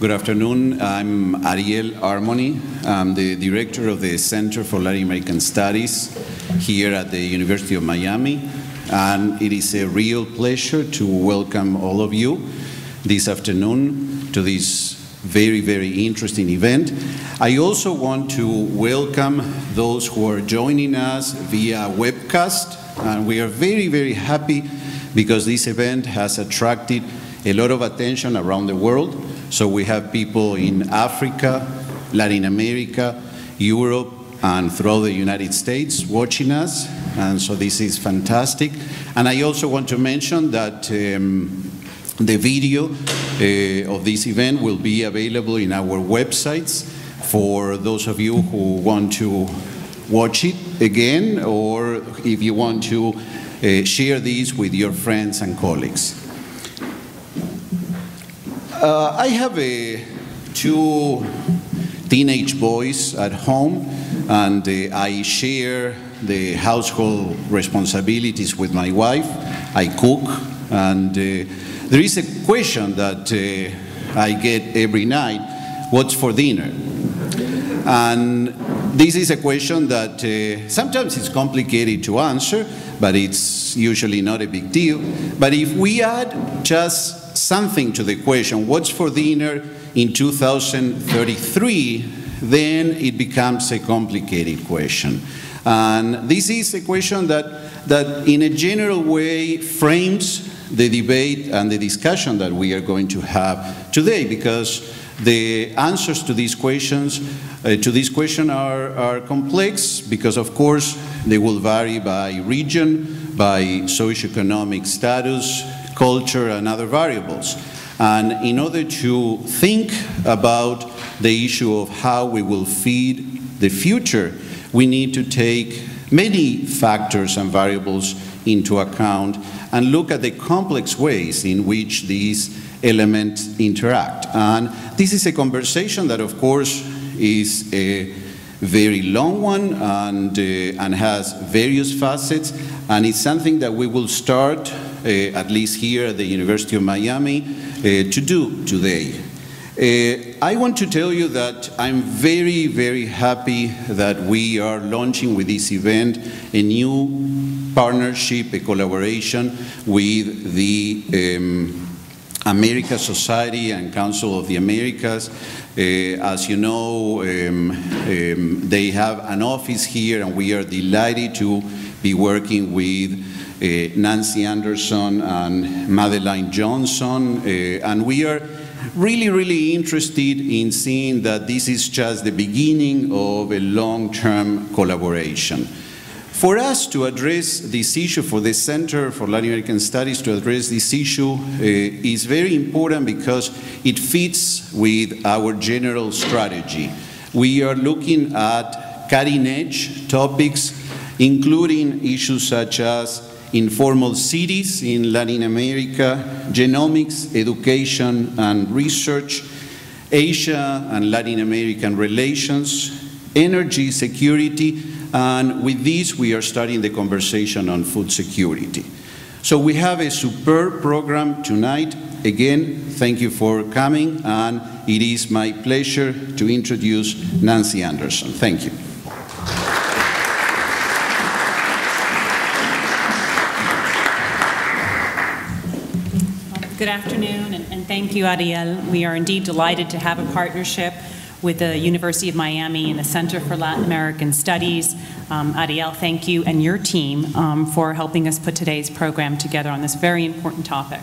Good afternoon. I'm Ariel Harmony. I'm the director of the Center for Latin American Studies here at the University of Miami. And it is a real pleasure to welcome all of you this afternoon to this very, very interesting event. I also want to welcome those who are joining us via webcast. And we are very, very happy because this event has attracted a lot of attention around the world. So we have people in Africa, Latin America, Europe, and throughout the United States watching us. And so this is fantastic. And I also want to mention that the video of this event will be available in our websites for those of you who want to watch it again, or if you want to share this with your friends and colleagues. I have two teenage boys at home, and I share the household responsibilities with my wife. I cook, and there is a question that I get every night: what's for dinner? And this is a question that sometimes it's complicated to answer, but it's usually not a big deal. But if we add just something to the question, what's for dinner in 2033, then it becomes a complicated question. And this is a question that in a general way frames the debate and the discussion that we are going to have today, because the answers to these questions are complex, because of course they will vary by region, by socioeconomic status, culture, and other variables. And in order to think about the issue of how we will feed the future, we need to take many factors and variables into account and look at the complex ways in which these elements interact. And this is a conversation that, of course, is a very long one and has various facets, and it's something that we will start, at least here at the University of Miami, to do today. I want to tell you that I'm very, very happy that we are launching with this event a new partnership, a collaboration with the America Society and Council of the Americas. As you know, they have an office here, and we are delighted to be working with Nancy Anderson and Madeline Johnson, and we are really, really interested in seeing that this is just the beginning of a long-term collaboration. For us to address this issue, for the Center for Latin American Studies to address this issue is very important because it fits with our general strategy. We are looking at cutting-edge topics, including issues such as informal cities in Latin America, genomics, education and research, Asia and Latin American relations, energy security, and with this we are starting the conversation on food security. So we have a superb program tonight. Again, thank you for coming, and it is my pleasure to introduce Nancy Anderson. Thank you. Good afternoon, and thank you, Ariel. We are indeed delighted to have a partnership with the University of Miami and the Center for Latin American Studies. Ariel, thank you and your team for helping us put today's program together on this very important topic.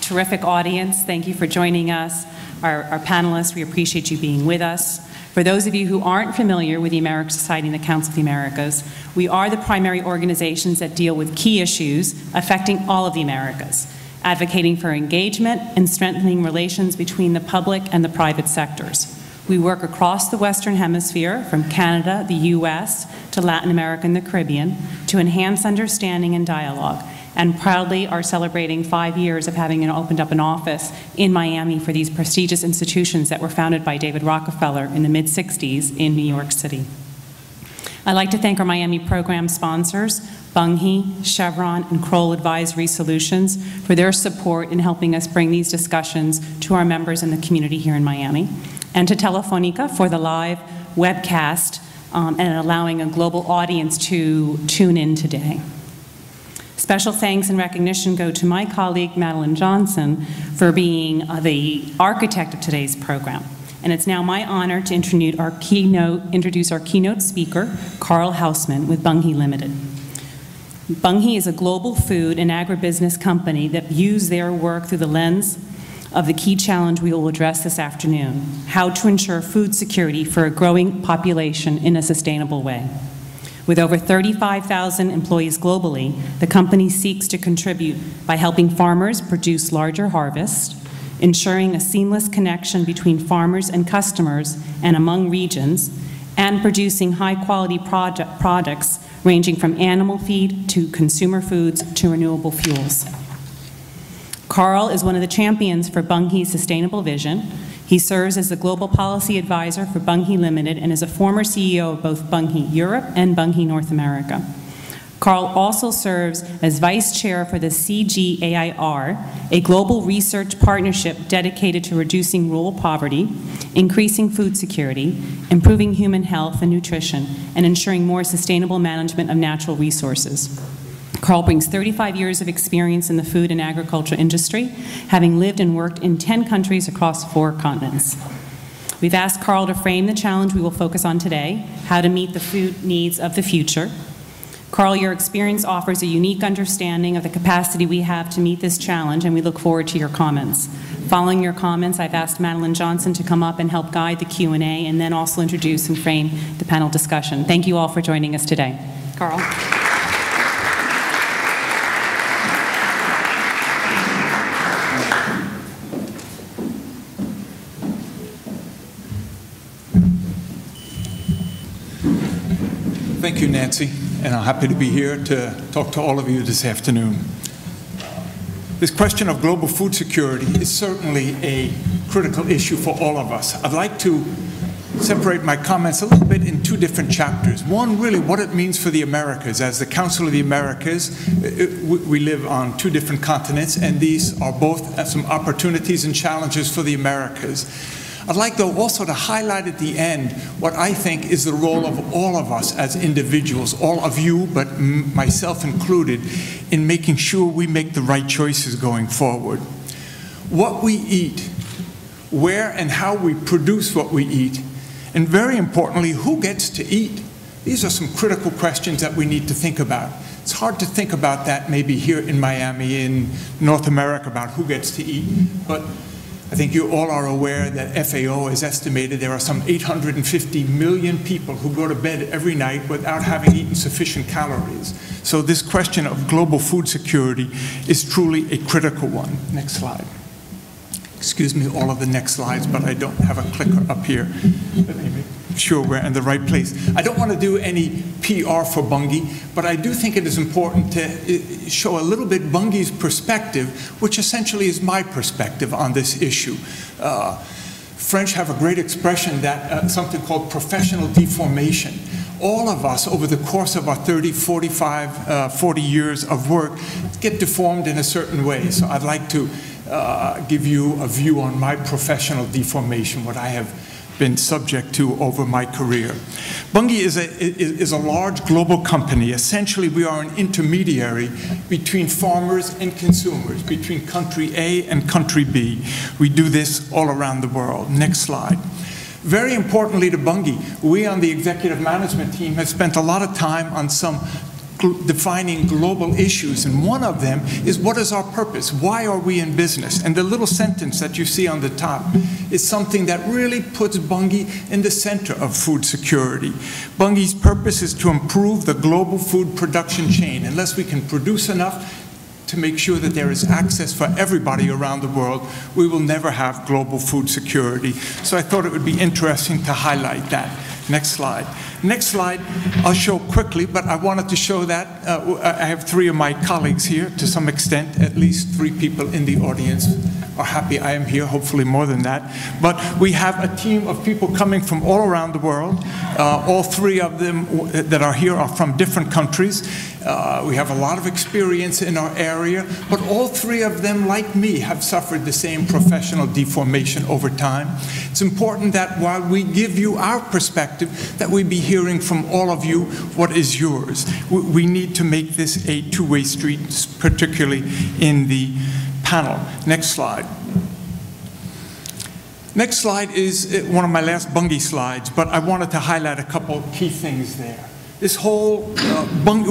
Terrific audience, thank you for joining us. Our panelists, we appreciate you being with us. For those of you who aren't familiar with the American Society and the Council of the Americas, we are the primary organizations that deal with key issues affecting all of the Americas, advocating for engagement and strengthening relations between the public and the private sectors. We work across the Western Hemisphere, from Canada, the US, to Latin America and the Caribbean, to enhance understanding and dialogue, and proudly are celebrating 5 years of having opened up an office in Miami for these prestigious institutions that were founded by David Rockefeller in the mid-60s in New York City. I'd like to thank our Miami program sponsors, Bunge, Chevron, and Kroll Advisory Solutions, for their support in helping us bring these discussions to our members in the community here in Miami, and to Telefonica for the live webcast and allowing a global audience to tune in today. Special thanks and recognition go to my colleague, Madeline Johnson, for being the architect of today's program. And it's now my honor to introduce our keynote speaker, Carl Hausman with Bunge Limited. Bunge is a global food and agribusiness company that views their work through the lens of the key challenge we will address this afternoon: how to ensure food security for a growing population in a sustainable way. With over 35,000 employees globally, the company seeks to contribute by helping farmers produce larger harvests, ensuring a seamless connection between farmers and customers and among regions, and producing high-quality products ranging from animal feed to consumer foods to renewable fuels. Carl is one of the champions for Bunge's sustainable vision. He serves as the global policy advisor for Bunge Limited and is a former CEO of both Bunge Europe and Bunge North America. Carl also serves as vice chair for the CGAIR, a global research partnership dedicated to reducing rural poverty, increasing food security, improving human health and nutrition, and ensuring more sustainable management of natural resources. Carl brings 35 years of experience in the food and agriculture industry, having lived and worked in 10 countries across 4 continents. We've asked Carl to frame the challenge we will focus on today: how to meet the food needs of the future. Carl, your experience offers a unique understanding of the capacity we have to meet this challenge, and we look forward to your comments. Following your comments, I've asked Madeline Johnson to come up and help guide the Q&A and then also introduce and frame the panel discussion. Thank you all for joining us today. Carl. Thank you, Nancy, and I'm happy to be here to talk to all of you this afternoon. This question of global food security is certainly a critical issue for all of us. I'd like to separate my comments a little bit in 2 different chapters. One, really what it means for the Americas. As the Council of the Americas, we live on 2 different continents, and these are both some opportunities and challenges for the Americas. I'd like, though, also to highlight at the end what I think is the role of all of us as individuals, all of you, but myself included, in making sure we make the right choices going forward. What we eat, where and how we produce what we eat, and very importantly, who gets to eat. These are some critical questions that we need to think about. It's hard to think about that maybe here in Miami, in North America, about who gets to eat, but I think you all are aware that FAO has estimated there are some 850 million people who go to bed every night without having eaten sufficient calories. So this question of global food security is truly a critical one. Next slide. Excuse me, all of the next slides, but I don't have a clicker up here. Let me make sure we're in the right place. I don't want to do any PR for Bunge, but I do think it is important to show a little bit Bunge's perspective, which essentially is my perspective on this issue. French have a great expression, that something called professional deformation. All of us, over the course of our 30, 45, 40 years of work, get deformed in a certain way. So I'd like to give you a view on my professional deformation, what I have been subject to over my career. Bunge is a large global company. Essentially, we are an intermediary between farmers and consumers, between country A and country B. We do this all around the world. Next slide. Very importantly to Bunge, we on the executive management team have spent a lot of time on some defining global issues, and one of them is, what is our purpose? Why are we in business? And the little sentence that you see on the top is something that really puts Bunge in the center of food security. Bunge's purpose is to improve the global food production chain. Unless we can produce enough to make sure that there is access for everybody around the world, we will never have global food security. So I thought it would be interesting to highlight that. Next slide. Next slide, I'll show quickly, but I wanted to show that. I have 3 of my colleagues here, to some extent, at least 3 people in the audience are happy I am here, hopefully more than that. But we have a team of people coming from all around the world. All three of them that are here are from different countries. We have a lot of experience in our area, but all three of them, like me, have suffered the same professional deformation over time. It's important that while we give you our perspective, that we be hearing from all of you what is yours. We need to make this a two-way street, particularly in the panel. Next slide. Next slide is one of my last Bunge slides, but I wanted to highlight a couple key things there. This whole,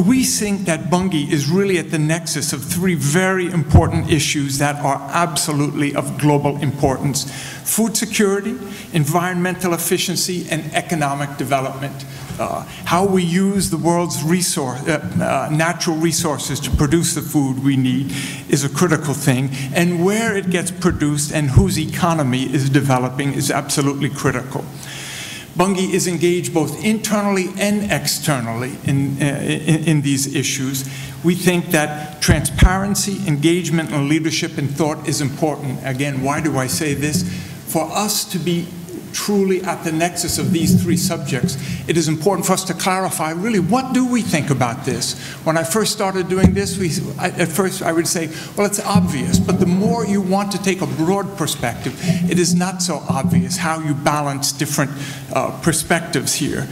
we think that Bunge is really at the nexus of three very important issues that are absolutely of global importance: food security, environmental efficiency, and economic development. How we use the world's natural resources to produce the food we need is a critical thing, and where it gets produced and whose economy is developing is absolutely critical. Bunge is engaged both internally and externally in these issues. We think that transparency, engagement, and leadership and thought is important. Again, why do I say this? For us to be truly at the nexus of these three subjects, it is important for us to clarify, really, what do we think about this? When I first started doing this, at first I would say, well, it's obvious, but the more you want to take a broad perspective, it is not so obvious how you balance different perspectives here.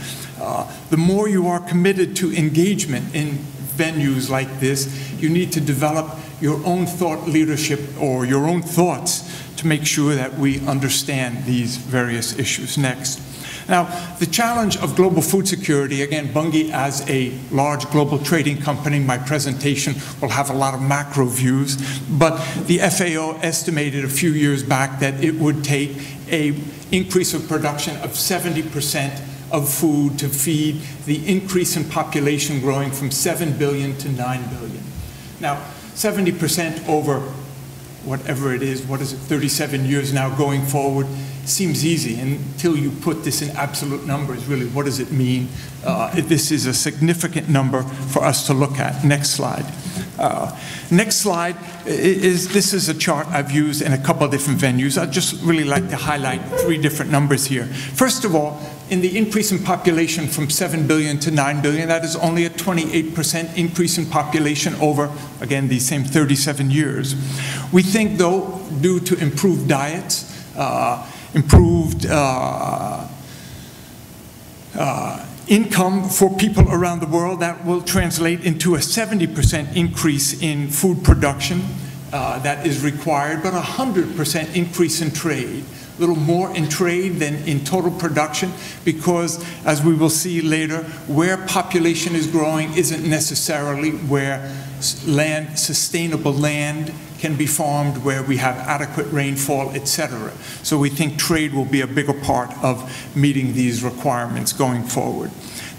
The more you are committed to engagement in venues like this, you need to develop your own thought leadership or your own thoughts to make sure that we understand these various issues. Next. Now, the challenge of global food security, again, Bunge as a large global trading company, my presentation will have a lot of macro views, but the FAO estimated a few years back that it would take an increase of production of 70% of food to feed the increase in population growing from 7 billion to 9 billion. Now, 70% over whatever it is, 37 years now going forward, seems easy until you put this in absolute numbers. Really, what does it mean? This is a significant number for us to look at. Next slide. Next slide this is a chart I've used in a couple of different venues. I'd just really like to highlight three different numbers here. First of all, in the increase in population from 7 billion to 9 billion, that is only a 28% increase in population over, again, these same 37 years. We think, though, due to improved diets, improved income for people around the world, that will translate into a 70% increase in food production that is required, but a 100% increase in trade. A little more in trade than in total production, because, as we will see later, where population is growing isn't necessarily where sustainable land can be farmed, where we have adequate rainfall, etc. So we think trade will be a bigger part of meeting these requirements going forward.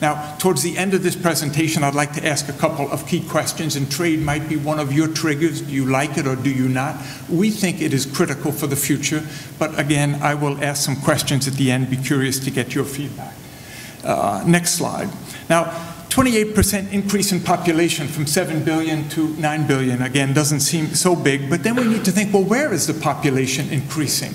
Now, towards the end of this presentation, I'd like to ask a couple of key questions, and trade might be one of your triggers. Do you like it or do you not? We think it is critical for the future, but again, I will ask some questions at the end. Be curious to get your feedback. Next slide. Now, 28% increase in population from 7 billion to 9 billion, again, doesn't seem so big, but then we need to think, well, where is the population increasing?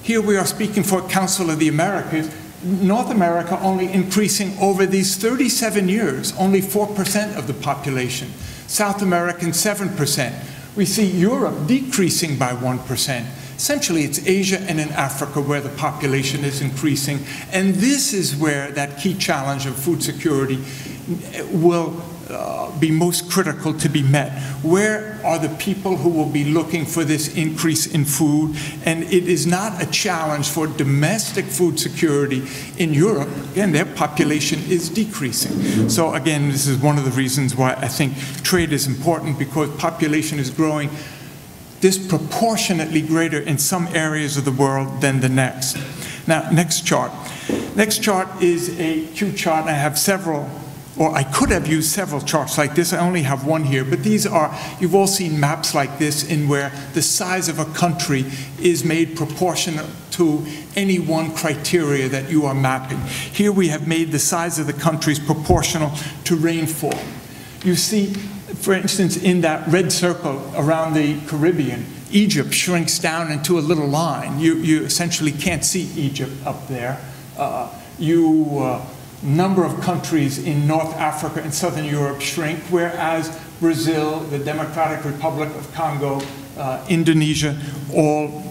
Here we are speaking for Council of the Americas. North America only increasing over these 37 years, only 4% of the population. South American, 7%. We see Europe decreasing by 1%. Essentially, it's Asia and in Africa where the population is increasing. And this is where that key challenge of food security will be most critical to be met. Where are the people who will be looking for this increase in food? And it is not a challenge for domestic food security in Europe. Again, their population is decreasing. So again, this is one of the reasons why I think trade is important, because population is growing disproportionately greater in some areas of the world than the next. Now, next chart. Next chart is a Q chart. I have several, or I could have used several charts like this. I only have one here, but these are, you've all seen maps like this in where the size of a country is made proportional to any one criteria that you are mapping. Here we have made the size of the countries proportional to rainfall. You see, for instance, in that red circle around the Caribbean, Egypt shrinks down into a little line. You essentially can't see Egypt up there. Number of countries in North Africa and Southern Europe shrink, whereas Brazil, the Democratic Republic of Congo, Indonesia, all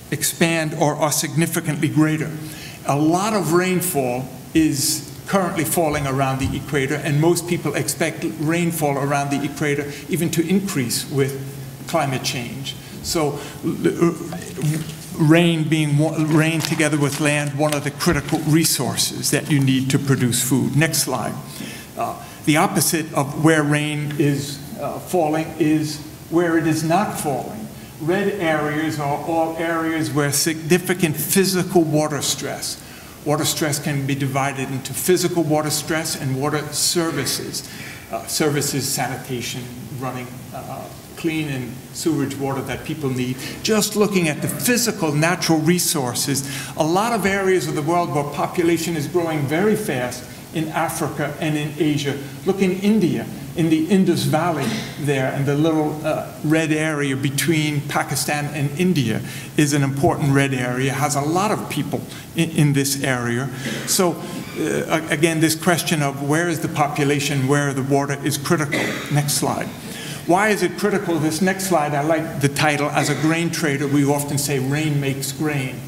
expand or are significantly greater. A lot of rainfall is currently falling around the equator, and most people expect rainfall around the equator even to increase with climate change. So rain together with land, one of the critical resources that you need to produce food. Next slide. The opposite of where rain is falling is where it is not falling. Red areas are all areas where significant physical water stress. Water stress can be divided into physical water stress and water services. Services, sanitation, running clean and sewerage water that people need. Just looking at the physical natural resources, a lot of areas of the world where population is growing very fast, in Africa and in Asia. Look in India, in the Indus Valley there, and the little red area between Pakistan and India is an important red area, has a lot of people in this area. So again, this question of where is the population, where the water is critical. Next slide. Why is it critical? This next slide, I like the title. As a grain trader, we often say rain makes grain.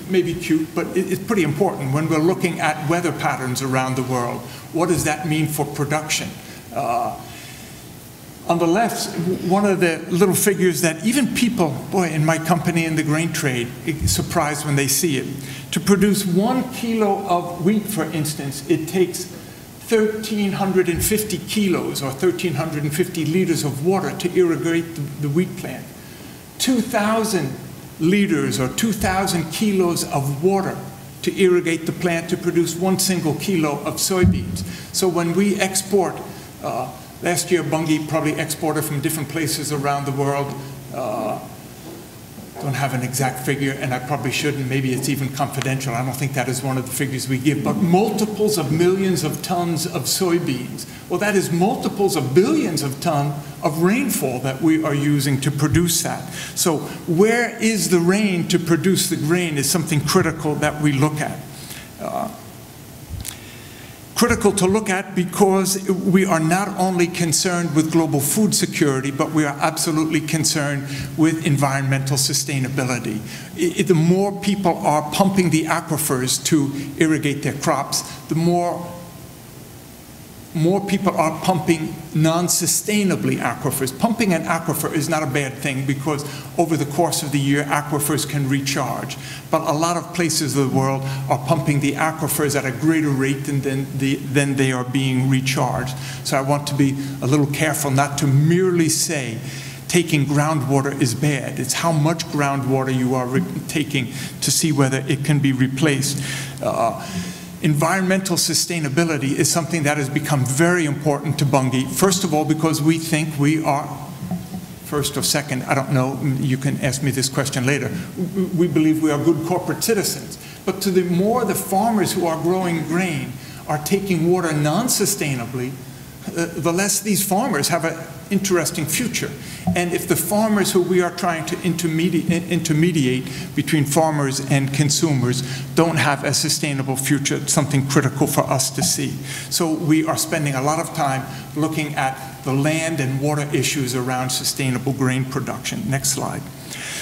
Maybe cute, but it's pretty important when we're looking at weather patterns around the world. What does that mean for production? On the left, one of the little figures that even people, boy, in my company in the grain trade, surprised when they see it. To produce 1 kilo of wheat, for instance, it takes 1,350 kilos or 1,350 liters of water to irrigate the wheat plant. 2,000 liters or 2,000 kilos of water to irrigate the plant to produce 1 single kilo of soybeans. So when we export, last year Bunge probably exported from different places around the world. Don't have an exact figure, and I probably shouldn't. Maybe it's even confidential. I don't think that is one of the figures we give, but multiples of millions of tons of soybeans. Well, that is multiples of billions of tons of rainfall that we are using to produce that. So where is the rain to produce the grain is something critical that we look at. Critical to look at because we are not only concerned with global food security, but we are absolutely concerned with environmental sustainability. The more people are pumping the aquifers to irrigate their crops, the more people are pumping non-sustainably aquifers. Pumping an aquifer is not a bad thing because over the course of the year, aquifers can recharge. But a lot of places of the world are pumping the aquifers at a greater rate than they are being recharged. So I want to be a little careful not to merely say taking groundwater is bad. It's how much groundwater you are taking to see whether it can be replaced. Environmental sustainability is something that has become very important to Bunge. First of all, because we think we are, first or second, I don't know, you can ask me this question later, we believe we are good corporate citizens. But to the more the farmers who are growing grain are taking water non-sustainably, the less these farmers have an interesting future. And if the farmers who we are trying to intermediate between farmers and consumers don't have a sustainable future, it's something critical for us to see. So we are spending a lot of time looking at the land and water issues around sustainable grain production. Next slide.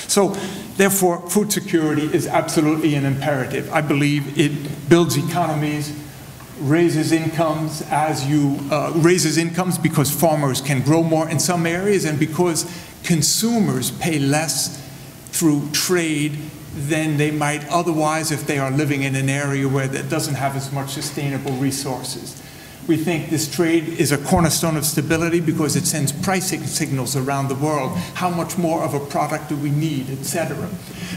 So therefore, food security is absolutely an imperative. I believe it builds economies, raises incomes raises incomes because farmers can grow more in some areas and because consumers pay less through trade than they might otherwise if they are living in an area where that doesn't have as much sustainable resources. We think this trade is a cornerstone of stability because it sends pricing signals around the world. How much more of a product do we need, etc.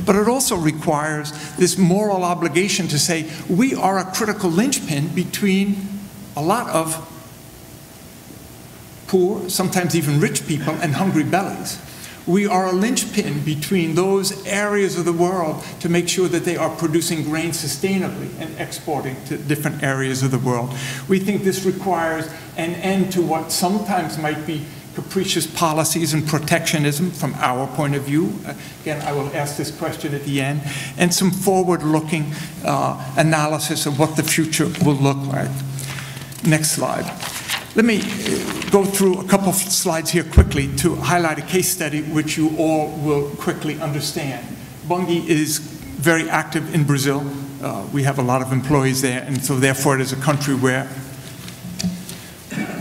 But it also requires this moral obligation to say we are a critical linchpin between a lot of poor, sometimes even rich people, and hungry bellies. We are a linchpin between those areas of the world to make sure that they are producing grain sustainably and exporting to different areas of the world. We think this requires an end to what sometimes might be capricious policies and protectionism from our point of view. Again, I will ask this question at the end, and some forward-looking analysis of what the future will look like. Next slide. Let me go through a couple of slides here quickly to highlight a case study which you all will quickly understand. Bunge is very active in Brazil. We have a lot of employees there, and so therefore it is a country where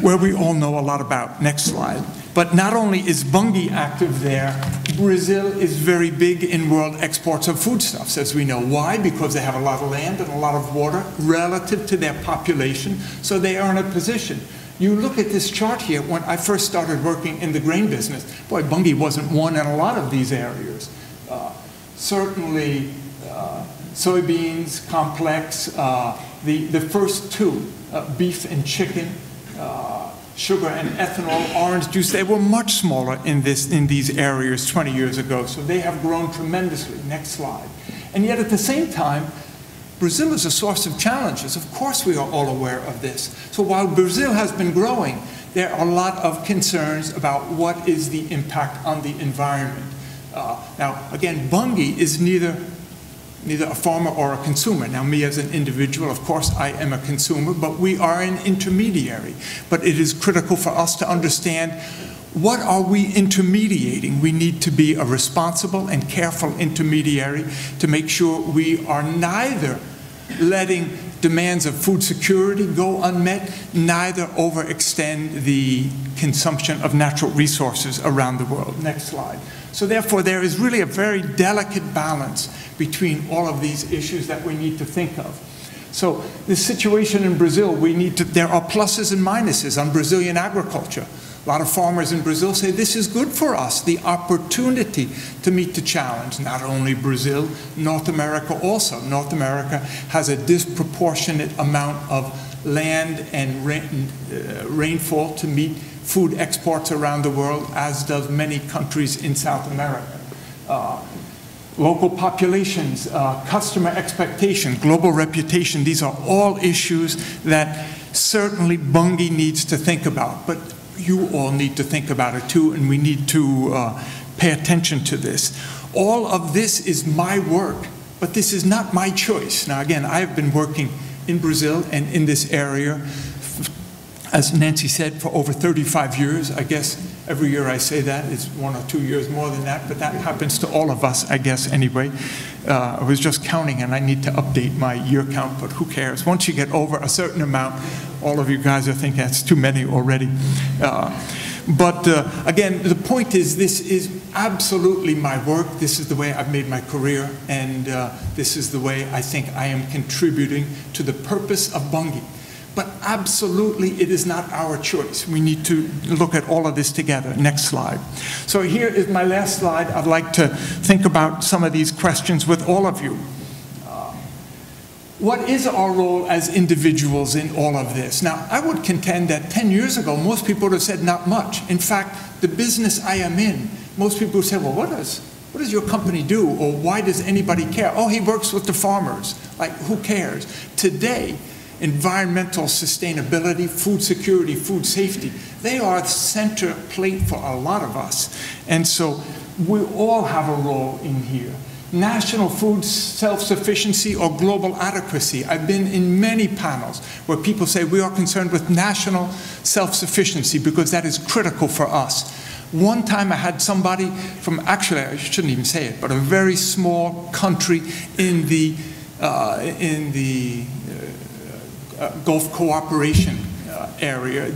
we all know a lot about. Next slide. But not only is Bunge active there, Brazil is very big in world exports of foodstuffs, as we know. Why? Because they have a lot of land and a lot of water relative to their population, so they are in a position. You look at this chart here, when I first started working in the grain business, boy, Bunge wasn't one in a lot of these areas. Certainly, soybeans, complex, the first two, beef and chicken, sugar and ethanol, orange juice, they were much smaller in these areas 20 years ago, so they have grown tremendously. Next slide. And yet at the same time, Brazil is a source of challenges. Of course we are all aware of this. So while Brazil has been growing, there are a lot of concerns about what is the impact on the environment. Now, again, Bunge is neither a farmer or a consumer. Now, me as an individual, of course, I am a consumer, but we are an intermediary. But it is critical for us to understand, what are we intermediating? We need to be a responsible and careful intermediary to make sure we are neither letting demands of food security go unmet, neither overextend the consumption of natural resources around the world. Next slide. So therefore, there is really a very delicate balance between all of these issues that we need to think of. So the situation in Brazil, there are pluses and minuses on Brazilian agriculture. A lot of farmers in Brazil say this is good for us, the opportunity to meet the challenge. Not only Brazil, North America also. North America has a disproportionate amount of land and rainfall to meet food exports around the world, as does many countries in South America. Local populations, customer expectation, global reputation, these are all issues that certainly Bunge needs to think about. But you all need to think about it too, and we need to pay attention to this. All of this is my work, but this is not my choice. Now again, I have been working in Brazil and in this area, as Nancy said, for over 35 years. I guess every year I say that, it's 1 or 2 years more than that, but that happens to all of us, I guess, anyway. I was just counting, and I need to update my year count, but who cares? Once you get over a certain amount, all of you guys are thinking that's too many already. Again, the point is, this is absolutely my work. This is the way I've made my career, and this is the way I think I am contributing to the purpose of Bunge. But absolutely, it is not our choice. We need to look at all of this together. Next slide. So here is my last slide. I'd like to think about some of these questions with all of you. What is our role as individuals in all of this? Now, I would contend that 10 years ago, most people would have said not much. In fact, the business I am in, most people would say, well, what does your company do? Or why does anybody care? Oh, he works with the farmers. Like, who cares? Today, environmental sustainability, food security, food safety, they are the center plate for a lot of us. And so we all have a role in here. National food self-sufficiency or global adequacy. I've been in many panels where people say we are concerned with national self-sufficiency because that is critical for us. One time I had somebody from, actually I shouldn't even say it, but a very small country in the Gulf cooperation area,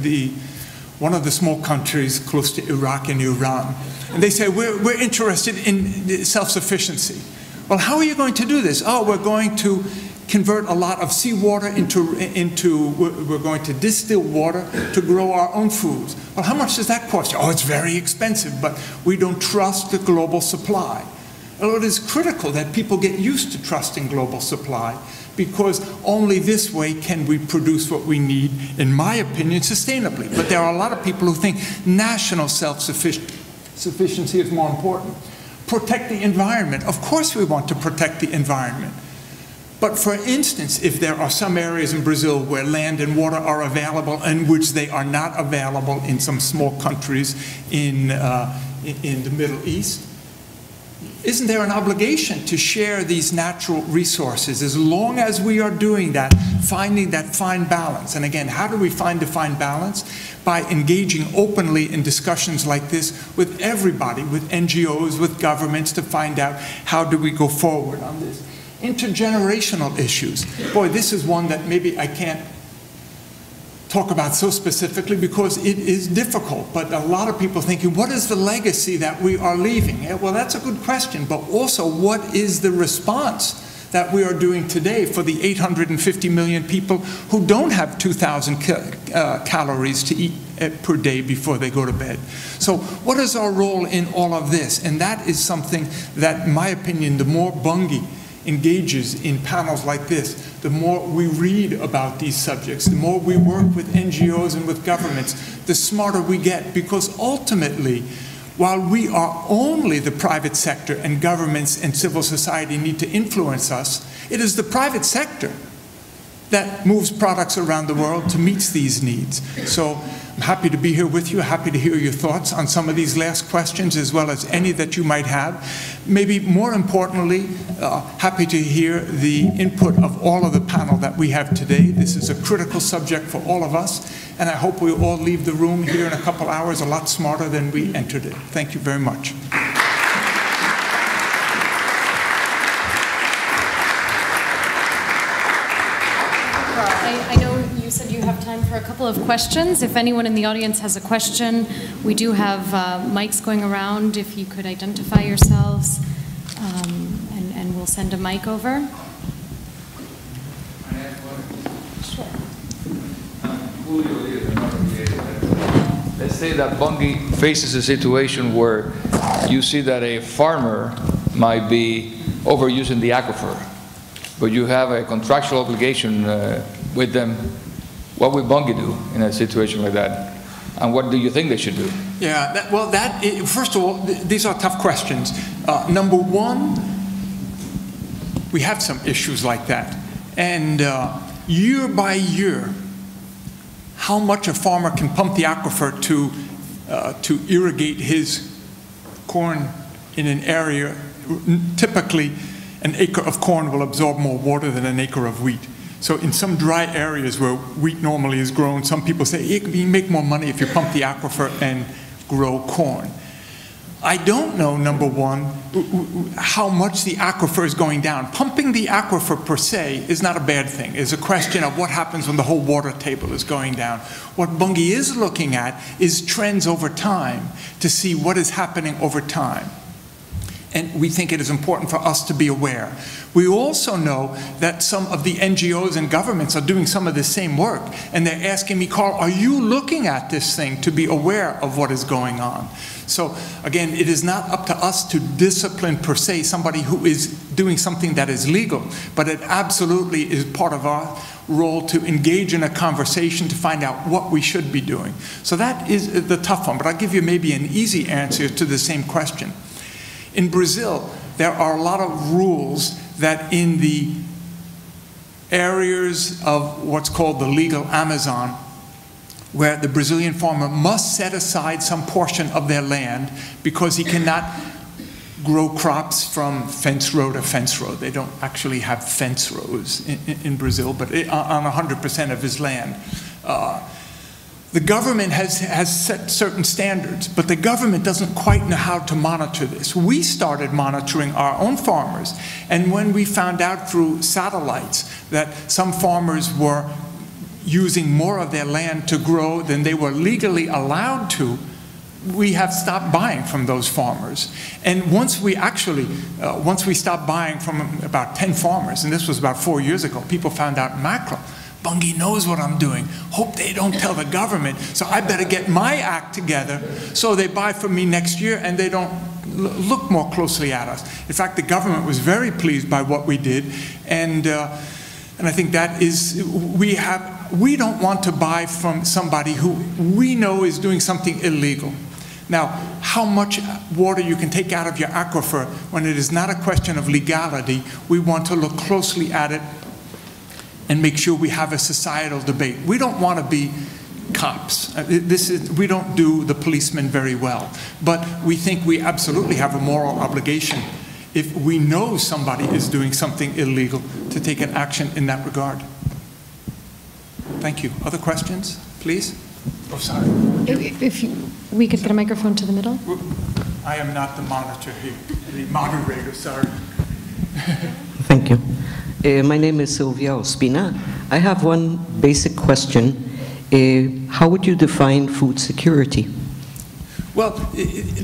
one of the small countries close to Iraq and Iran. And they say, we're interested in self-sufficiency. Well, how are you going to do this? Oh, we're going to convert a lot of seawater we're going to distill water to grow our own foods. Well, how much does that cost you? Oh, it's very expensive, but we don't trust the global supply. Well, it is critical that people get used to trusting global supply, because only this way can we produce what we need, in my opinion, sustainably. But there are a lot of people who think national self-sufficiency is more important. Protect the environment. Of course we want to protect the environment. But for instance, if there are some areas in Brazil where land and water are available and which they are not available in some small countries in the Middle East, isn't there an obligation to share these natural resources? As long as we are doing that, finding that fine balance. And again, how do we find the fine balance? By engaging openly in discussions like this with everybody, with NGOs, with governments, to find out how do we go forward on this. Intergenerational issues. Boy, this is one that maybe I can't talk about so specifically because it is difficult, but a lot of people thinking, what is the legacy that we are leaving? Well, that's a good question, but also what is the response that we are doing today for the 850 million people who don't have 2,000 calories to eat per day before they go to bed? So what is our role in all of this? And that is something that, in my opinion, the more Bunge engages in panels like this, the more we read about these subjects, the more we work with NGOs and with governments, the smarter we get. Because ultimately, while we are only the private sector and governments and civil society need to influence us, it is the private sector that moves products around the world to meet these needs. So I'm happy to be here with you, happy to hear your thoughts on some of these last questions as well as any that you might have. Maybe more importantly, happy to hear the input of all of the panel that we have today. This is a critical subject for all of us, and I hope we all leave the room here in a couple hours a lot smarter than we entered it. Thank you very much. I know you said you have time for a couple of questions. If anyone in the audience has a question, we do have mics going around. If you could identify yourselves, and we'll send a mic over. Sure. Let's say that Bunge faces a situation where you see that a farmer might be overusing the aquifer, but you have a contractual obligation with them. What would Bunge do in a situation like that? And what do you think they should do? Yeah, first of all, these are tough questions. Number one, we have some issues like that. And year by year, how much a farmer can pump the aquifer to irrigate his corn in an area, typically an acre of corn will absorb more water than an acre of wheat. So in some dry areas where wheat normally is grown, some people say you make more money if you pump the aquifer and grow corn. I don't know, number one, how much the aquifer is going down. Pumping the aquifer per se is not a bad thing. It's a question of what happens when the whole water table is going down. What Bunge is looking at is trends over time to see what is happening over time. And we think it is important for us to be aware. We also know that some of the NGOs and governments are doing some of the same work. And they're asking me, Carl, are you looking at this thing to be aware of what is going on? So again, it is not up to us to discipline per se somebody who is doing something that is legal, but it absolutely is part of our role to engage in a conversation to find out what we should be doing. So that is the tough one, but I'll give you maybe an easy answer to the same question. In Brazil, there are a lot of rules that in the areas of what's called the legal Amazon, where the Brazilian farmer must set aside some portion of their land because he cannot grow crops from fence row to fence row. They don't actually have fence rows in Brazil, but on 100% of his land. The government has set certain standards, but the government doesn't quite know how to monitor this. We started monitoring our own farmers, and when we found out through satellites that some farmers were using more of their land to grow than they were legally allowed to, we have stopped buying from those farmers. And once we stopped buying from about 10 farmers, and this was about 4 years ago, people found out, mackerel, Bunge knows what I'm doing. Hope they don't tell the government, so I better get my act together so they buy from me next year and they don't look more closely at us. In fact, the government was very pleased by what we did, and I think that is, we don't want to buy from somebody who we know is doing something illegal. Now, how much water you can take out of your aquifer, when it is not a question of legality, we want to look closely at it and make sure we have a societal debate. We don't want to be cops. We don't do the policeman very well. But we think we absolutely have a moral obligation, if we know somebody is doing something illegal, to take an action in that regard. Thank you. Other questions, please? Oh, sorry. If we could get a microphone to the middle. I am not the monitor here, the moderator, sorry. Thank you. My name is Silvia Ospina. I have one basic question. How would you define food security? Well,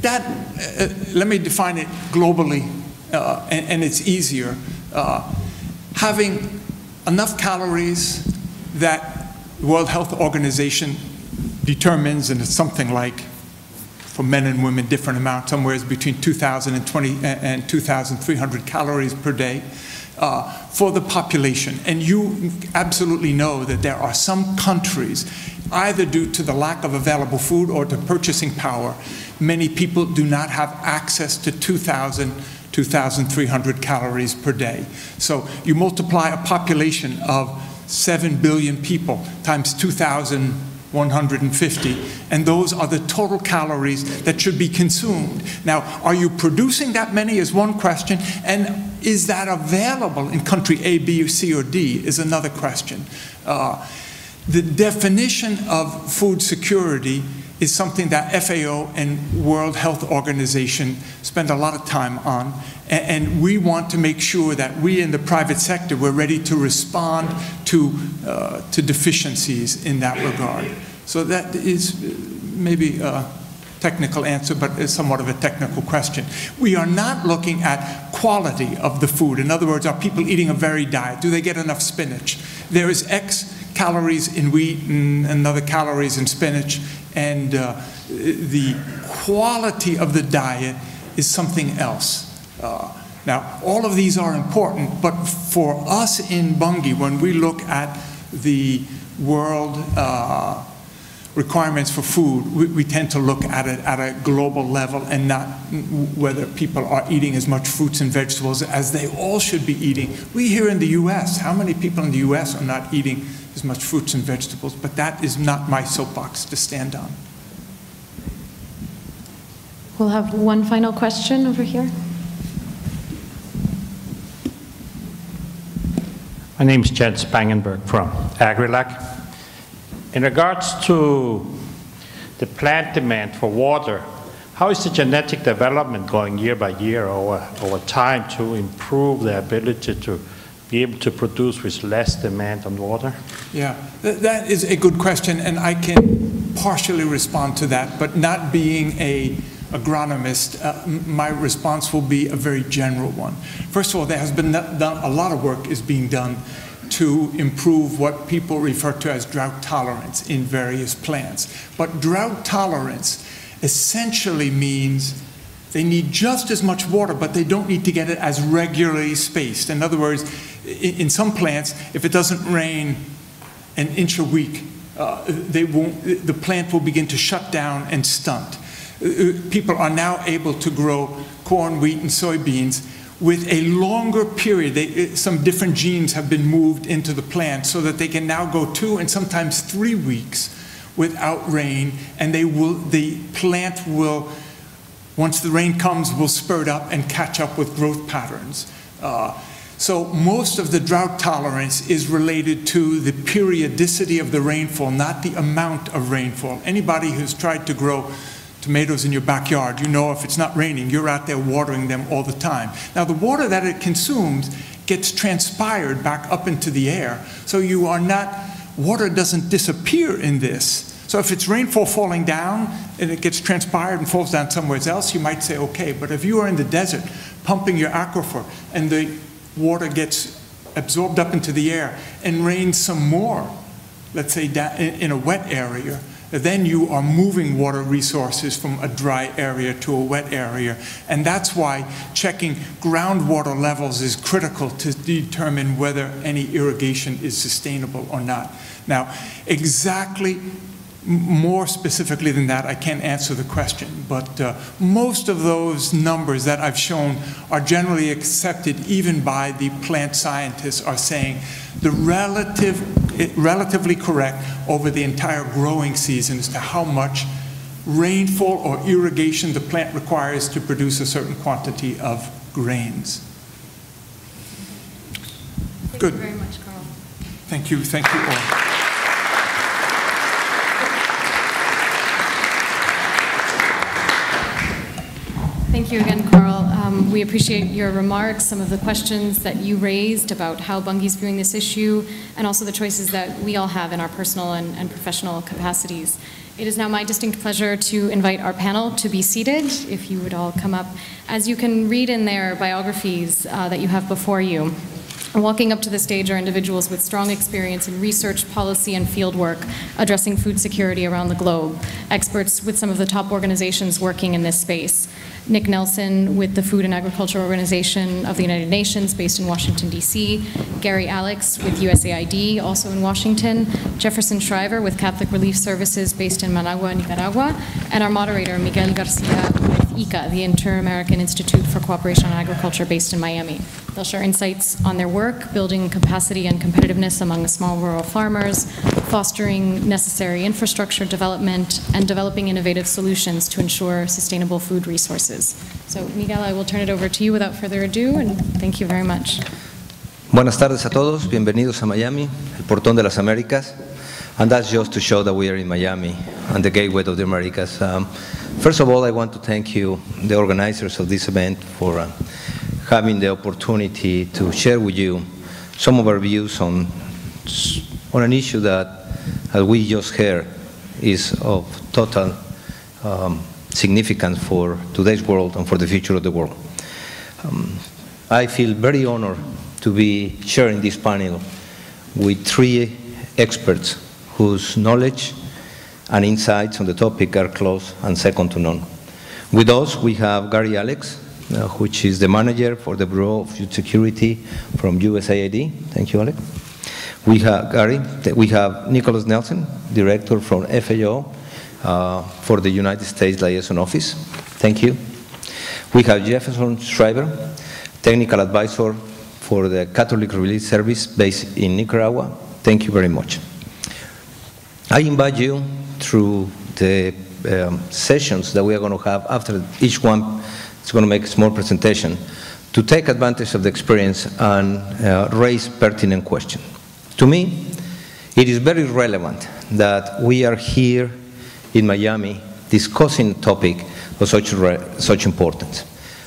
let me define it globally, and it's easier. Having enough calories that the World Health Organization determines, and it's something like, for men and women, different amounts, somewhere between 2,020 and 2,300 calories per day for the population. And you absolutely know that there are some countries, either due to the lack of available food or to purchasing power, many people do not have access to 2,300 calories per day. So you multiply a population of 7 billion people times 2,150, and those are the total calories that should be consumed. Now, are you producing that many is one question, and is that available in country A, B, C, or D is another question. The definition of food security is something that FAO and World Health Organization spend a lot of time on, and we want to make sure that we in the private sector, we're ready to respond to deficiencies in that regard. So that is maybe a technical answer, but it's somewhat of a technical question. We are not looking at quality of the food. In other words, are people eating a varied diet? Do they get enough spinach? There is X calories in wheat and another calories in spinach, and the quality of the diet is something else. Now, all of these are important, but for us in Bunge, when we look at the world requirements for food, we tend to look at it at a global level and not whether people are eating as much fruits and vegetables as they all should be eating. We here in the US, how many people in the US are not eating as much fruits and vegetables? But that is not my soapbox to stand on. We'll have one final question over here. My name is Jens Spangenberg from AgriLac. In regards to the plant demand for water, how is the genetic development going year by year over time to improve the ability to be able to produce with less demand on water? Yeah, that is a good question, and I can partially respond to that, but not being an agronomist, my response will be a very general one. First of all, there has been done, a lot of work is being done to improve what people refer to as drought tolerance in various plants. But drought tolerance essentially means they need just as much water, but they don't need to get it as regularly spaced. In other words, in some plants, if it doesn't rain an inch a week, the plant will begin to shut down and stunt. People are now able to grow corn, wheat, and soybeans with a longer period. Some different genes have been moved into the plant so that they can now go 2 and sometimes 3 weeks without rain, and the plant will, once the rain comes, will spurt up and catch up with growth patterns. So most of the drought tolerance is related to the periodicity of the rainfall, not the amount of rainfall. Anybody who's tried to grow tomatoes in your backyard, you know if it's not raining, you're out there watering them all the time. Now, the water that it consumes gets transpired back up into the air, so you are not, water doesn't disappear in this. So if it's rainfall falling down and it gets transpired and falls down somewhere else, you might say, okay, but if you are in the desert pumping your aquifer and the water gets absorbed up into the air and rains some more, let's say in a wet area, then you are moving water resources from a dry area to a wet area. And that's why checking groundwater levels is critical to determine whether any irrigation is sustainable or not. Now, exactly More specifically than that, I can't answer the question, but most of those numbers that I've shown are generally accepted even by the plant scientists, are saying the relatively correct over the entire growing season as to how much rainfall or irrigation the plant requires to produce a certain quantity of grains. Good. Thank you very much, Carl. Thank you all. Thank you again, Carl. We appreciate your remarks, some of the questions that you raised about how Bunge's viewing this issue, and also the choices that we all have in our personal and professional capacities. It is now my distinct pleasure to invite our panel to be seated, if you would all come up. As you can read in their biographies that you have before you, walking up to the stage are individuals with strong experience in research, policy, and fieldwork addressing food security around the globe, experts with some of the top organizations working in this space. Nick Nelson with the Food and Agriculture Organization of the United Nations based in Washington, D.C., Gary Alex with USAID, also in Washington, Jefferson Shriver with Catholic Relief Services based in Managua, Nicaragua, and our moderator, Miguel Garcia with ICA, the Inter-American Institute for Cooperation on Agriculture based in Miami. They'll share insights on their work, building capacity and competitiveness among small rural farmers, fostering necessary infrastructure development, and developing innovative solutions to ensure sustainable food resources. So, Miguel, I will turn it over to you without further ado, and thank you very much. Buenas tardes a todos, bienvenidos a Miami, el portón de las Américas. And that's just to show that we are in Miami, and the gateway of the Americas. First of all, I want to thank you, the organizers of this event, for having the opportunity to share with you some of our views on an issue that, as we just heard, is of total significance for today's world and for the future of the world. I feel very honored to be sharing this panel with three experts whose knowledge and insights on the topic are close and second to none. With us, we have Gary Alex, which is the manager for the Bureau of Food Security from USAID. Thank you, Alex. We have Gary. We have Nicholas Nelson, director from FAO for the United States Liaison Office. Thank you. We have Jefferson Shriver, technical advisor for the Catholic Relief Service based in Nicaragua. Thank you very much. I invite you through the sessions that we are going to have after each one is going to make a small presentation to take advantage of the experience and raise pertinent questions. To me, it is very relevant that we are here in Miami discussing a topic of such importance.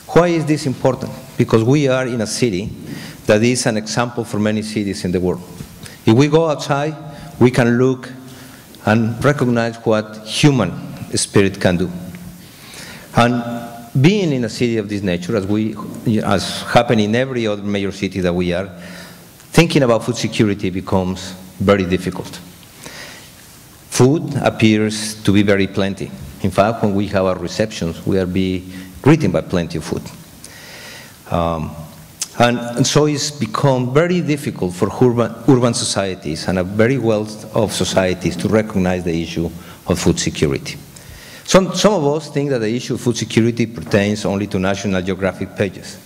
Why is this important? Because we are in a city that is an example for many cities in the world. If we go outside, we can look and recognize what human spirit can do. And being in a city of this nature, as happens in every other major city that we are, thinking about food security becomes very difficult. Food appears to be very plenty. In fact, when we have our receptions, we are being greeted by plenty of food. And so it's become very difficult for urban societies and a very wealth of societies to recognize the issue of food security. Some of us think that the issue of food security pertains only to National Geographic pages,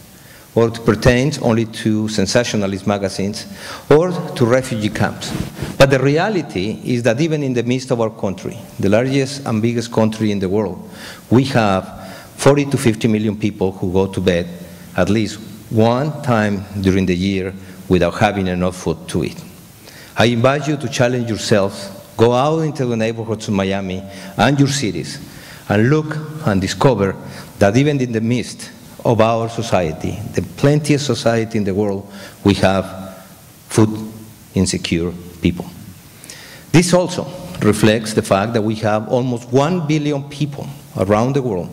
or it pertains only to sensationalist magazines, or to refugee camps. But the reality is that even in the midst of our country, the largest and biggest country in the world, we have 40 to 50 million people who go to bed at least one time during the year without having enough food to eat. I invite you to challenge yourselves, go out into the neighborhoods of Miami and your cities, and look and discover that even in the midst of our society, the plenteous society in the world, we have food insecure people. This also reflects the fact that we have almost 1 billion people around the world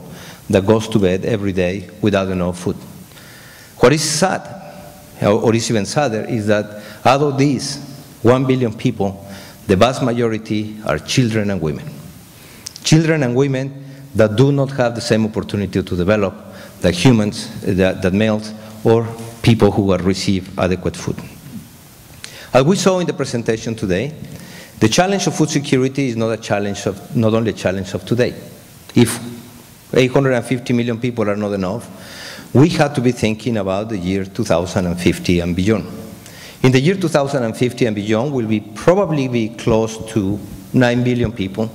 that goes to bed every day without enough food. What is sad, or is even sadder, is that out of these 1 billion people, the vast majority are children and women. Children and women that do not have the same opportunity to develop that humans, that males, or people who receive adequate food. As we saw in the presentation today, The challenge of food security is not only a challenge of today. If 850 million people are not enough, we have to be thinking about the year 2050 and beyond. In the year 2050 and beyond, we'll probably be close to 9 billion people.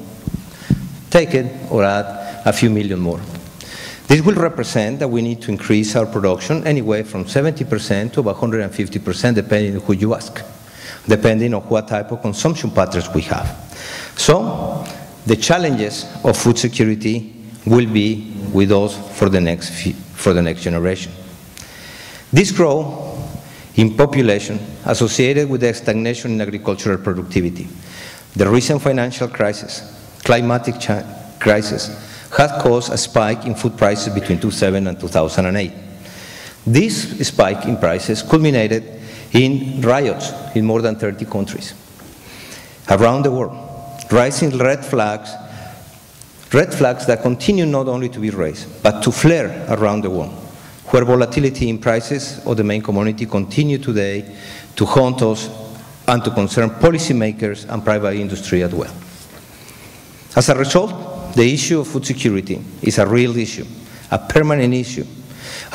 Take it or add a few million more. This will represent that we need to increase our production anywhere from 70% to about 150%, depending on who you ask, depending on what type of consumption patterns we have. So the challenges of food security will be with us for the next generation. This growth in population associated with the stagnation in agricultural productivity, the recent financial crisis, climatic crisis, has caused a spike in food prices between 2007 and 2008. This spike in prices culminated in riots in more than 30 countries around the world, rising red flags that continue not only to be raised, but to flare around the world, where volatility in prices of the main commodity continue today to haunt us and to concern policymakers and private industry as well. As a result, the issue of food security is a real issue, a permanent issue,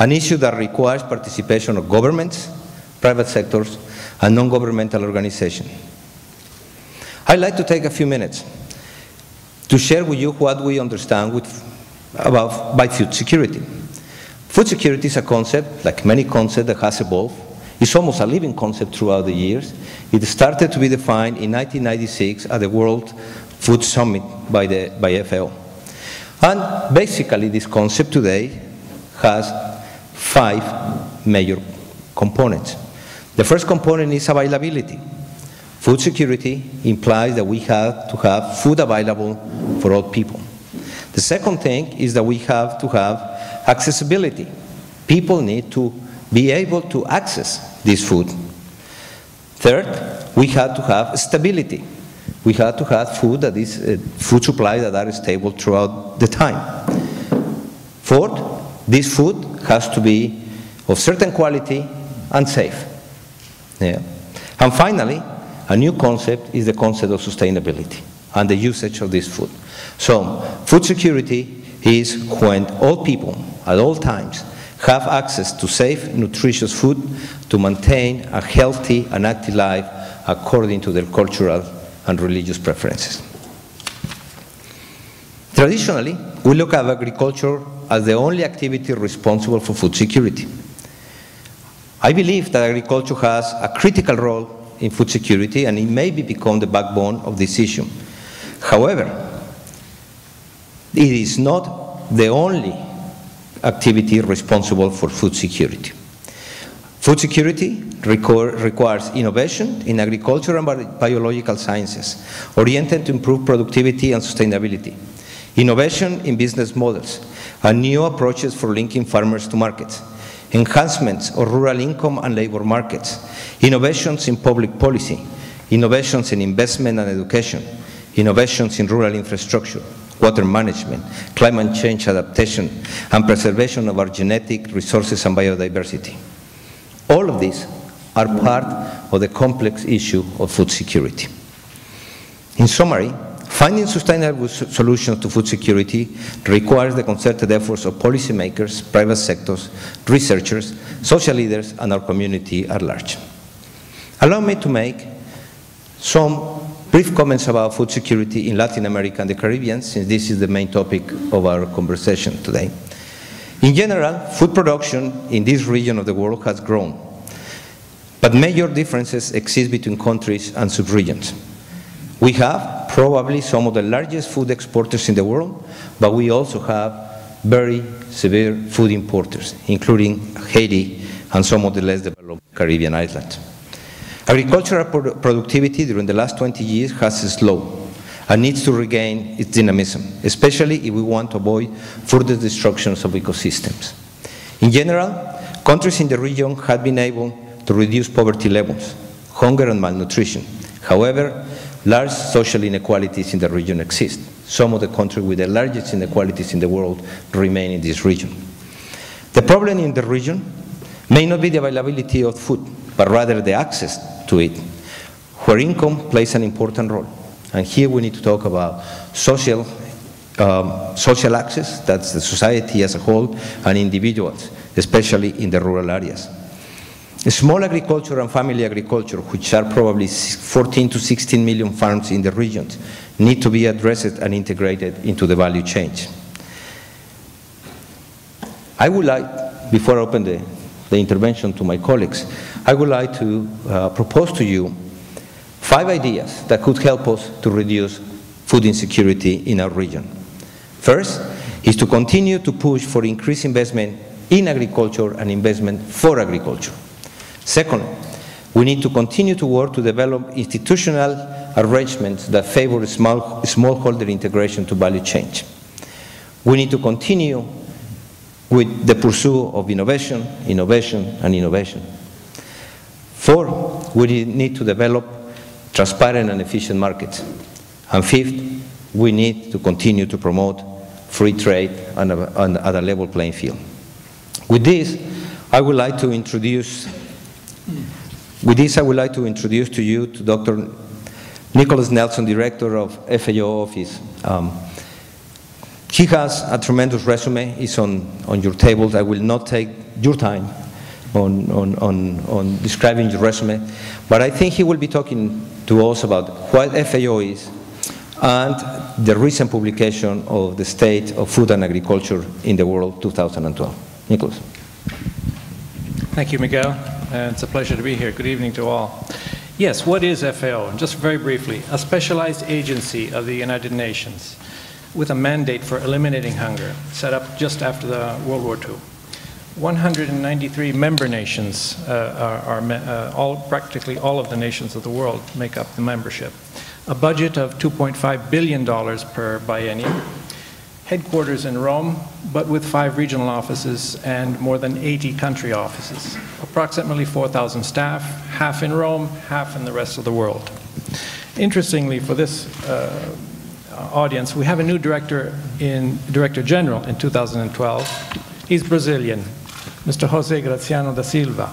an issue that requires participation of governments, private sectors, and non-governmental organizations. I'd like to take a few minutes to share with you what we understand by food security. Food security is a concept, like many concepts, that has evolved. It's almost a living concept throughout the years. It started to be defined in 1996 at the World Food Summit by FAO. And basically this concept today has 5 major components. The first component is availability. Food security implies that we have to have food available for all people. The second thing is that we have to have accessibility. People need to be able to access this food. Third, we have to have stability. We have to have food that is food supply that are stable throughout the time. Fourth, this food has to be of certain quality and safe. Yeah. And finally, a new concept is the concept of sustainability and the usage of this food. So, food security is when all people, at all times, have access to safe, nutritious food to maintain a healthy and active life according to their cultural and religious preferences. Traditionally, we look at agriculture as the only activity responsible for food security. I believe that agriculture has a critical role in food security, and it may become the backbone of this issue. However, it is not the only activity responsible for food security. Food security requires innovation in agriculture and biological sciences, oriented to improve productivity and sustainability, innovation in business models, and new approaches for linking farmers to markets, enhancements of rural income and labor markets, innovations in public policy, innovations in investment and education, innovations in rural infrastructure, water management, climate change adaptation, and preservation of our genetic resources and biodiversity. All of these are part of the complex issue of food security. In summary, finding sustainable solutions to food security requires the concerted efforts of policymakers, private sectors, researchers, social leaders, and our community at large. Allow me to make some brief comments about food security in Latin America and the Caribbean, since this is the main topic of our conversation today. In general, food production in this region of the world has grown, but major differences exist between countries and subregions. We have probably some of the largest food exporters in the world, but we also have very severe food importers, including Haiti and some of the less developed Caribbean islands. Agricultural productivity during the last 20 years has slowed and needs to regain its dynamism, especially if we want to avoid further destructions of ecosystems. In general, countries in the region have been able to reduce poverty levels, hunger and malnutrition. However, large social inequalities in the region exist. Some of the countries with the largest inequalities in the world remain in this region. The problem in the region may not be the availability of food, but rather the access to it, where income plays an important role. And here we need to talk about social access, that's the society as a whole, and individuals, especially in the rural areas. Small agriculture and family agriculture, which are probably 14 to 16 million farms in the regions, need to be addressed and integrated into the value chain. I would like, before I open the intervention to my colleagues, I would like to propose to you 5 ideas that could help us to reduce food insecurity in our region. First is to continue to push for increased investment in agriculture and investment for agriculture. Second, we need to continue to work to develop institutional arrangements that favor smallholder integration to value chain. We need to continue with the pursuit of innovation, innovation, and innovation. 4, we need to develop transparent and efficient markets. And 5th, we need to continue to promote free trade at a level playing field. With this, I would like to introduce to you to Dr. Nicholas Nelson, Director of FAO Office. He has a tremendous resume. It's on your tables. I will not take your time on describing your resume, but I think he will be talking to us about what FAO is and the recent publication of the State of Food and Agriculture in the World 2012. Nicholas. Thank you, Miguel. It's a pleasure to be here. Good evening to all. Yes, what is FAO? And just very briefly, a specialized agency of the United Nations with a mandate for eliminating hunger, set up just after the World War II. 193 member nations, practically all of the nations of the world make up the membership. A budget of $2.5 billion per biennium. Headquarters in Rome, but with 5 regional offices and more than 80 country offices. Approximately 4,000 staff, half in Rome, half in the rest of the world. Interestingly, for this audience, we have a new Director General in 2012. He's Brazilian, Mr. José Graciano da Silva.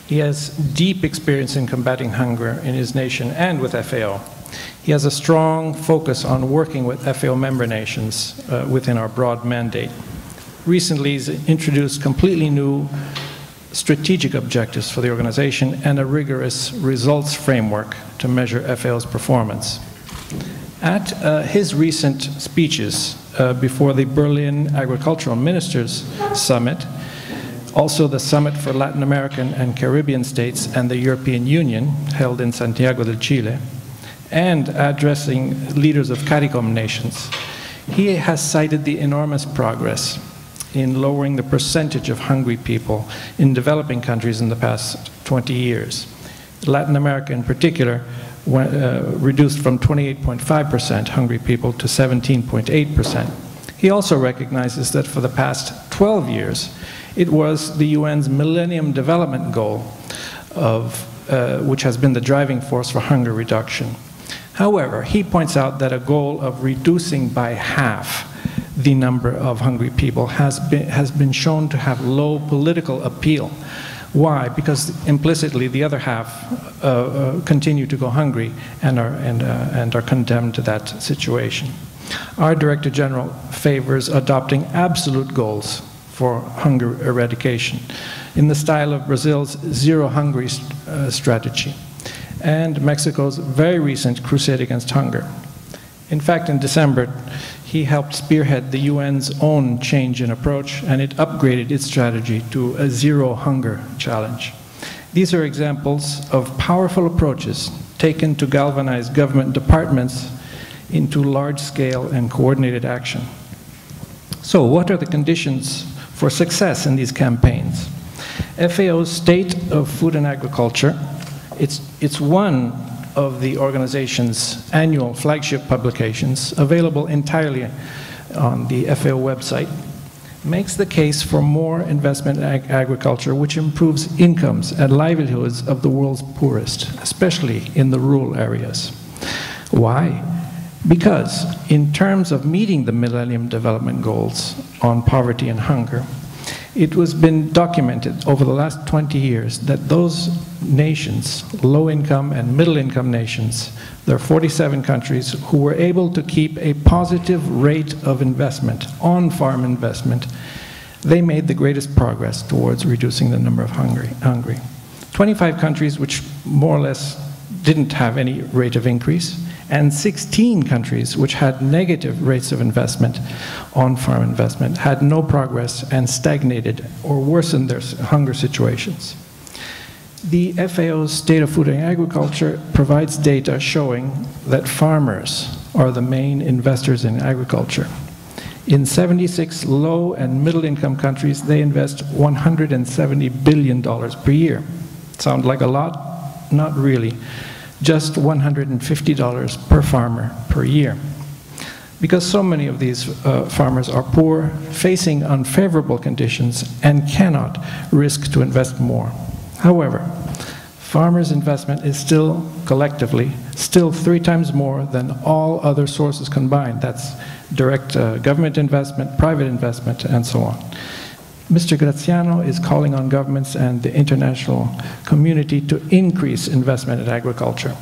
He has deep experience in combating hunger in his nation and with FAO. He has a strong focus on working with FAO member nations within our broad mandate. Recently, he's introduced completely new strategic objectives for the organization and a rigorous results framework to measure FAO's performance. At his recent speeches before the Berlin Agricultural Ministers Summit, also the Summit for Latin American and Caribbean States and the European Union, held in Santiago de Chile, and addressing leaders of CARICOM nations, he has cited the enormous progress in lowering the percentage of hungry people in developing countries in the past 20 years. Latin America in particular reduced from 28.5% hungry people to 17.8%. He also recognizes that for the past 12 years, it was the UN's Millennium Development Goal which has been the driving force for hunger reduction. However, he points out that a goal of reducing by half the number of hungry people has been shown to have low political appeal. Why? Because implicitly the other half continue to go hungry and are condemned to that situation. Our Director General favors adopting absolute goals for hunger eradication in the style of Brazil's Zero Hungry strategy and Mexico's very recent Crusade Against Hunger. In fact, in December, he helped spearhead the UN's own change in approach, and it upgraded its strategy to a zero hunger challenge. These are examples of powerful approaches taken to galvanize government departments into large-scale and coordinated action. So what are the conditions for success in these campaigns? FAO's State of Food and Agriculture, it's one of the organization's annual flagship publications, available entirely on the FAO website, makes the case for more investment in agriculture, which improves incomes and livelihoods of the world's poorest, especially in the rural areas. Why? Because in terms of meeting the Millennium Development Goals on poverty and hunger, It has been documented over the last 20 years that those nations, low-income and middle-income nations, there are 47 countries who were able to keep a positive rate of investment, on-farm investment. They made the greatest progress towards reducing the number of hungry. 25 countries which more or less didn't have any rate of increase, and 16 countries which had negative rates of investment, on-farm investment, had no progress and stagnated or worsened their hunger situations. The FAO's State of Food and Agriculture provides data showing that farmers are the main investors in agriculture. In 76 low and middle-income countries, they invest $170 billion per year. Sound like a lot? Not really. Just $150 per farmer per year. Because so many of these farmers are poor, facing unfavorable conditions, and cannot risk to invest more. However, farmers' investment is still, collectively, still 3 times more than all other sources combined. That's direct government investment, private investment, and so on. Mr. Graziano is calling on governments and the international community to increase investment in agriculture.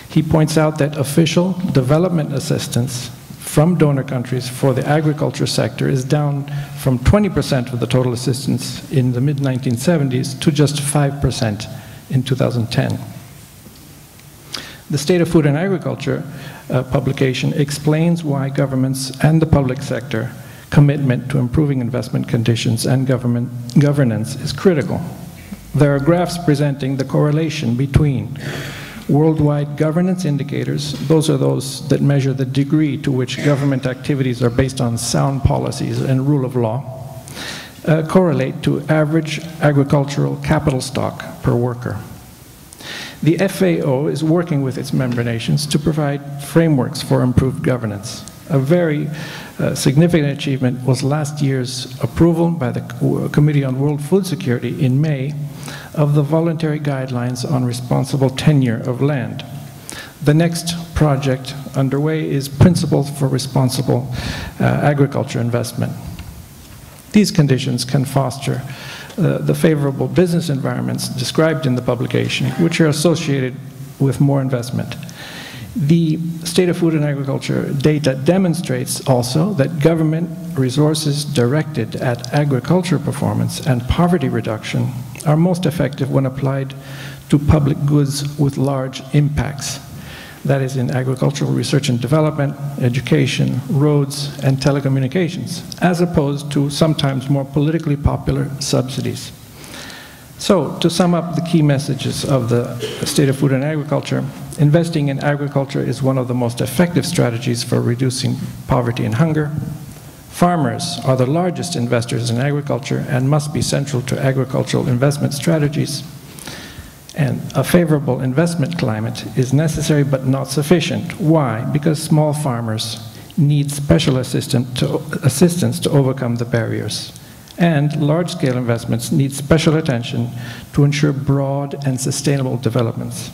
He points out that official development assistance from donor countries for the agriculture sector is down from 20% of the total assistance in the mid-1970s to just 5% in 2010. The State of Food and Agriculture publication explains why governments and the public sector commitment to improving investment conditions and governance is critical. There are graphs presenting the correlation between worldwide governance indicators, those are those that measure the degree to which government activities are based on sound policies and rule of law, correlate to average agricultural capital stock per worker. The FAO is working with its member nations to provide frameworks for improved governance. A very significant achievement was last year's approval by the Committee on World Food Security in May of the voluntary guidelines on responsible tenure of land. The next project underway is Principles for Responsible Agriculture Investment. These conditions can foster the favorable business environments described in the publication, which are associated with more investment. The State of Food and Agriculture data demonstrates also that government resources directed at agriculture performance and poverty reduction are most effective when applied to public goods with large impacts. That is in agricultural research and development, education, roads, and telecommunications, as opposed to sometimes more politically popular subsidies. So, to sum up the key messages of the State of Food and Agriculture, investing in agriculture is one of the most effective strategies for reducing poverty and hunger. Farmers are the largest investors in agriculture and must be central to agricultural investment strategies. And a favorable investment climate is necessary but not sufficient. Why? Because small farmers need special assistance to overcome the barriers. And large-scale investments need special attention to ensure broad and sustainable developments.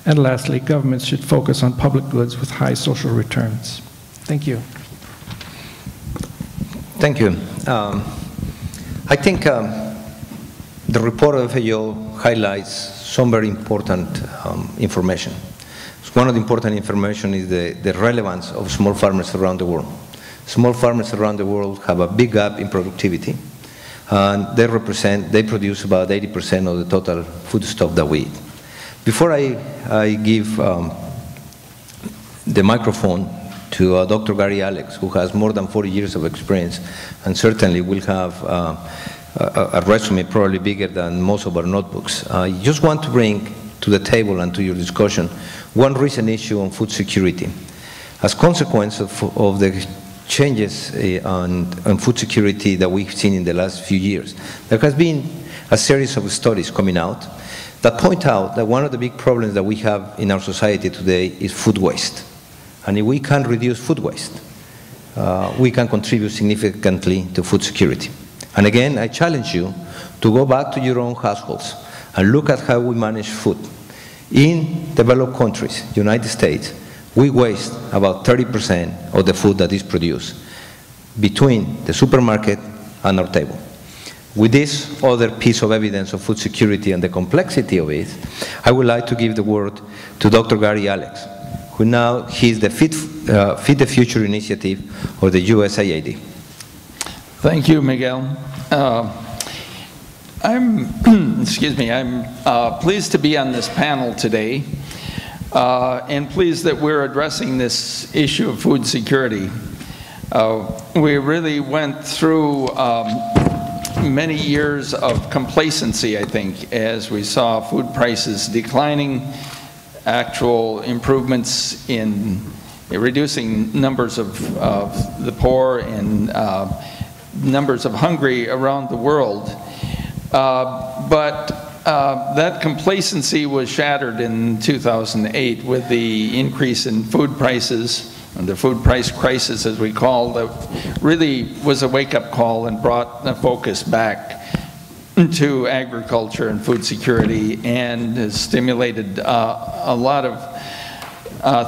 And lastly, governments should focus on public goods with high social returns. Thank you. Thank you. I think the report of FAO highlights some very important information. One of the important information is the relevance of small farmers around the world. Small farmers around the world have a big gap in productivity, and they produce about 80% of the total foodstuff that we eat. Before I give the microphone to Dr. Gary Alex, who has more than 40 years of experience and certainly will have a resume probably bigger than most of our notebooks, I just want to bring to the table and to your discussion one recent issue on food security. As a consequence of the changes on food security that we've seen in the last few years, there has been a series of studies coming out that point out that one of the big problems that we have in our society today is food waste. And if we can reduce food waste, we can contribute significantly to food security. And again, I challenge you to go back to your own households and look at how we manage food. In developed countries, United States, we waste about 30% of the food that is produced between the supermarket and our table. With this other piece of evidence of food security and the complexity of it, I would like to give the word to Dr. Gary Alex, who now he's the Feed the Future initiative of the USAID. Thank you, Miguel. Excuse me, I'm pleased to be on this panel today, and pleased that we're addressing this issue of food security. We really went through many years of complacency, I think, as we saw food prices declining, actual improvements in reducing numbers of the poor and numbers of hungry around the world. But that complacency was shattered in 2008 with the increase in food prices, and the food price crisis, as we call it, really was a wake-up call and brought the focus back to agriculture and food security, and has stimulated a lot of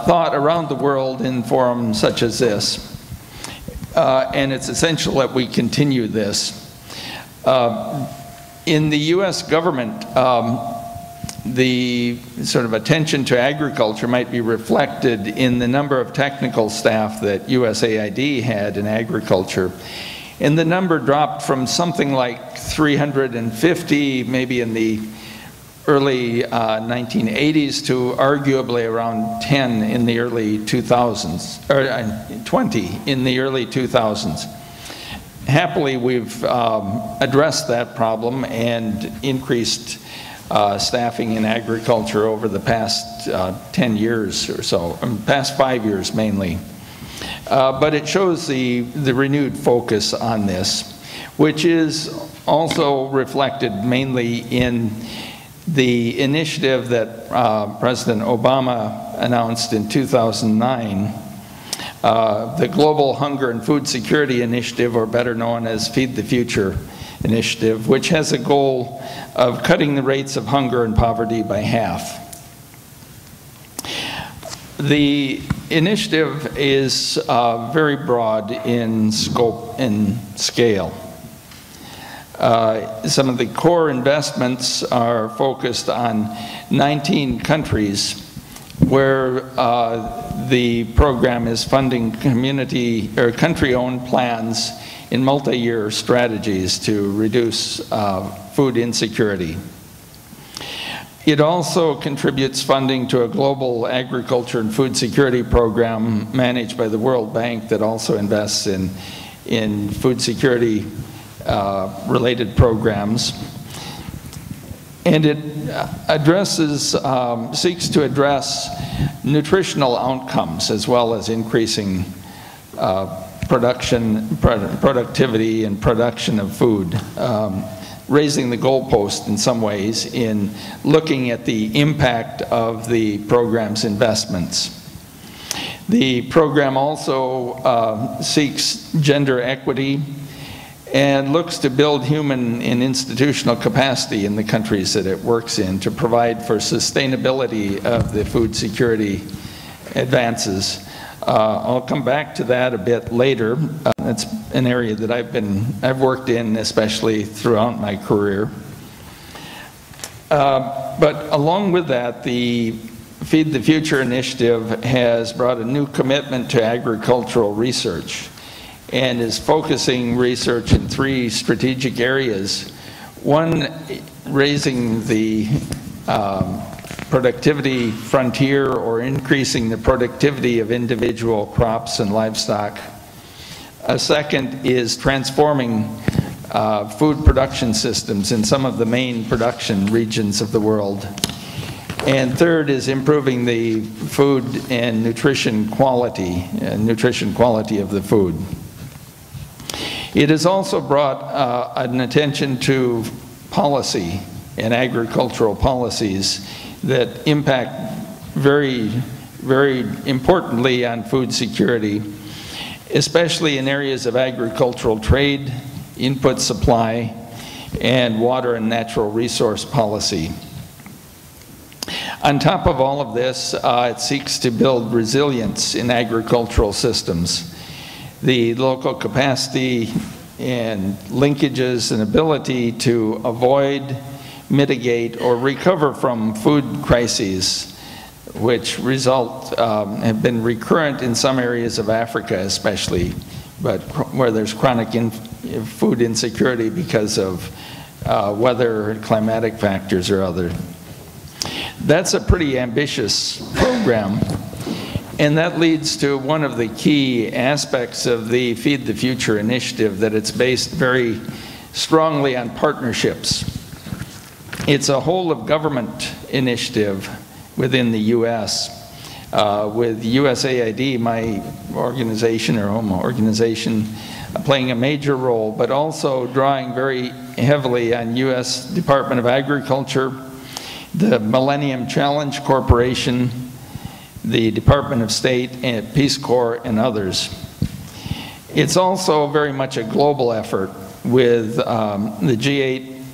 thought around the world in forums such as this. And it's essential that we continue this. In the U.S. government, the sort of attention to agriculture might be reflected in the number of technical staff that USAID had in agriculture. And the number dropped from something like 350, maybe in the early 1980s, to arguably around 10 in the early 2000s, or 20 in the early 2000s. Happily, we've addressed that problem and increased staffing in agriculture over the past 10 years or so, past 5 years mainly. But it shows the renewed focus on this, which is also reflected mainly in the initiative that President Obama announced in 2009, the Global Hunger and Food Security Initiative, or better known as Feed the Future Initiative, which has a goal of cutting the rates of hunger and poverty by half. The initiative is very broad in scope and scale. Some of the core investments are focused on 19 countries where the program is funding community or country-owned plans in multi-year strategies to reduce food insecurity. It also contributes funding to a global agriculture and food security program managed by the World Bank that also invests in food security related programs. And it addresses, seeks to address nutritional outcomes as well as increasing productivity and production of food, raising the goalpost in some ways in looking at the impact of the program's investments. The program also seeks gender equity and looks to build human and institutional capacity in the countries that it works in to provide for sustainability of the food security advances. I'll come back to that a bit later. It's an area that I've worked in especially throughout my career. But along with that, the Feed the Future initiative has brought a new commitment to agricultural research and is focusing research in 3 strategic areas. One, raising the productivity frontier, or increasing the productivity of individual crops and livestock. A second is transforming food production systems in some of the main production regions of the world. And third is improving the food and nutrition quality of the food. It has also brought an attention to policy and agricultural policies that impact very, very importantly on food security, especially in areas of agricultural trade, input supply, and water and natural resource policy. On top of all of this, it seeks to build resilience in agricultural systems. The local capacity and linkages and ability to avoid, mitigate, or recover from food crises, which have been recurrent in some areas of Africa especially, but where there's chronic food insecurity because of weather, climatic factors, or other. That's a pretty ambitious program, and that leads to one of the key aspects of the Feed the Future initiative, that it's based very strongly on partnerships. It's a whole of government initiative within the U.S. With USAID, my organization or home organization, playing a major role, but also drawing very heavily on U.S. Department of Agriculture, the Millennium Challenge Corporation, the Department of State, and Peace Corps, and others. It's also very much a global effort with the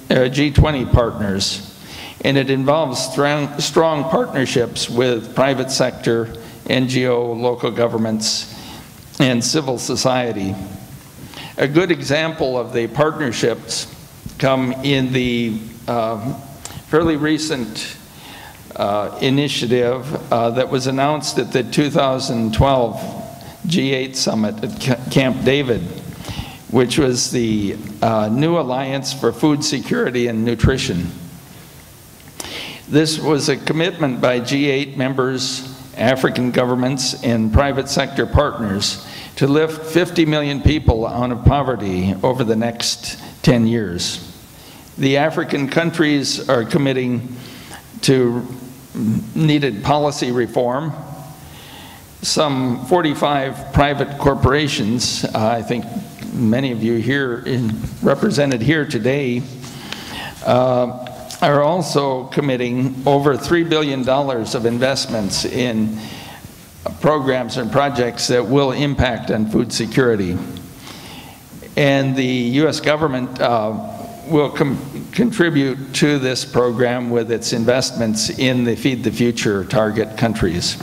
G20 partners, and it involves strong partnerships with private sector, NGO, local governments, and civil society. A good example of the partnerships come in the fairly recent initiative that was announced at the 2012 G8 summit at Camp David, which was the New Alliance for Food Security and Nutrition. This was a commitment by G8 members, African governments, and private sector partners to lift 50 million people out of poverty over the next 10 years. The African countries are committing to needed policy reform. Some 45 private corporations, I think many of you here represented here today, are also committing over $3 billion of investments in programs and projects that will impact on food security. And the U.S. government will contribute to this program with its investments in the Feed the Future target countries.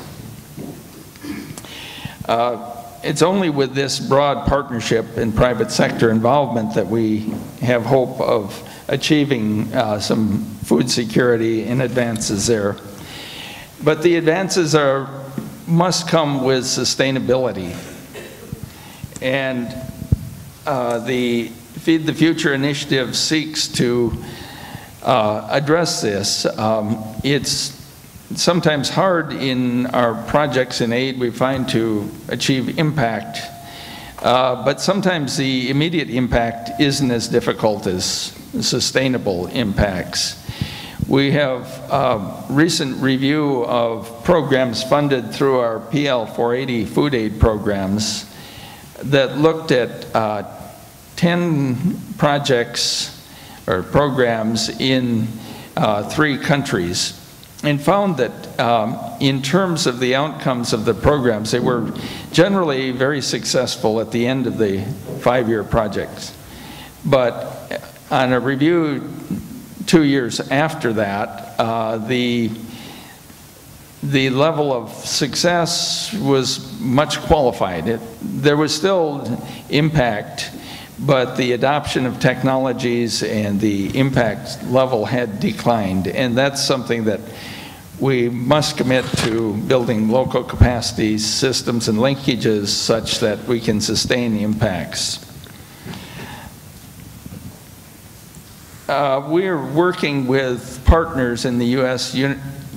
It's only with this broad partnership and private sector involvement that we have hope of achieving some food security and advances there. But the advances must come with sustainability. And the Feed the Future initiative seeks to address this. It's sometimes hard in our projects in aid, we find, to achieve impact, but sometimes the immediate impact isn't as difficult as sustainable impacts. We have a recent review of programs funded through our PL 480 food aid programs that looked at 10 projects or programs in 3 countries, and found that in terms of the outcomes of the programs, they were generally very successful at the end of the 5-year projects. But on a review 2 years after that, the level of success was much qualified. There was still impact, but the adoption of technologies and the impact level had declined, and that's something that we must commit to, building local capacities, systems, and linkages such that we can sustain the impacts. We're working with partners in the U.S.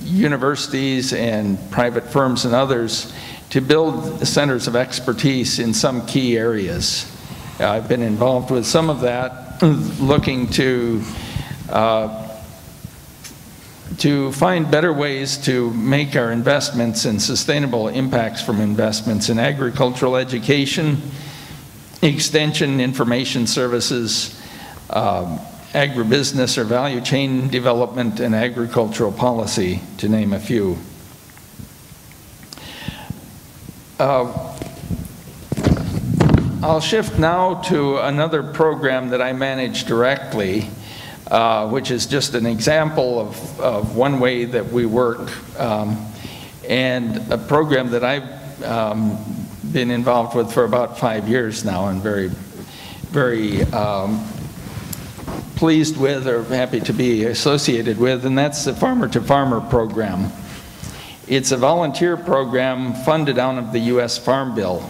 universities and private firms and others to build centers of expertise in some key areas. I've been involved with some of that, looking to find better ways to make our investments and sustainable impacts from investments in agricultural education, extension, information services, agribusiness or value chain development, and agricultural policy, to name a few. I'll shift now to another program that I manage directly, which is just an example of one way that we work, and a program that I've been involved with for about 5 years now, and very very pleased with or happy to be associated with, and that's the Farmer to Farmer program. It's a volunteer program funded out of the U.S. Farm Bill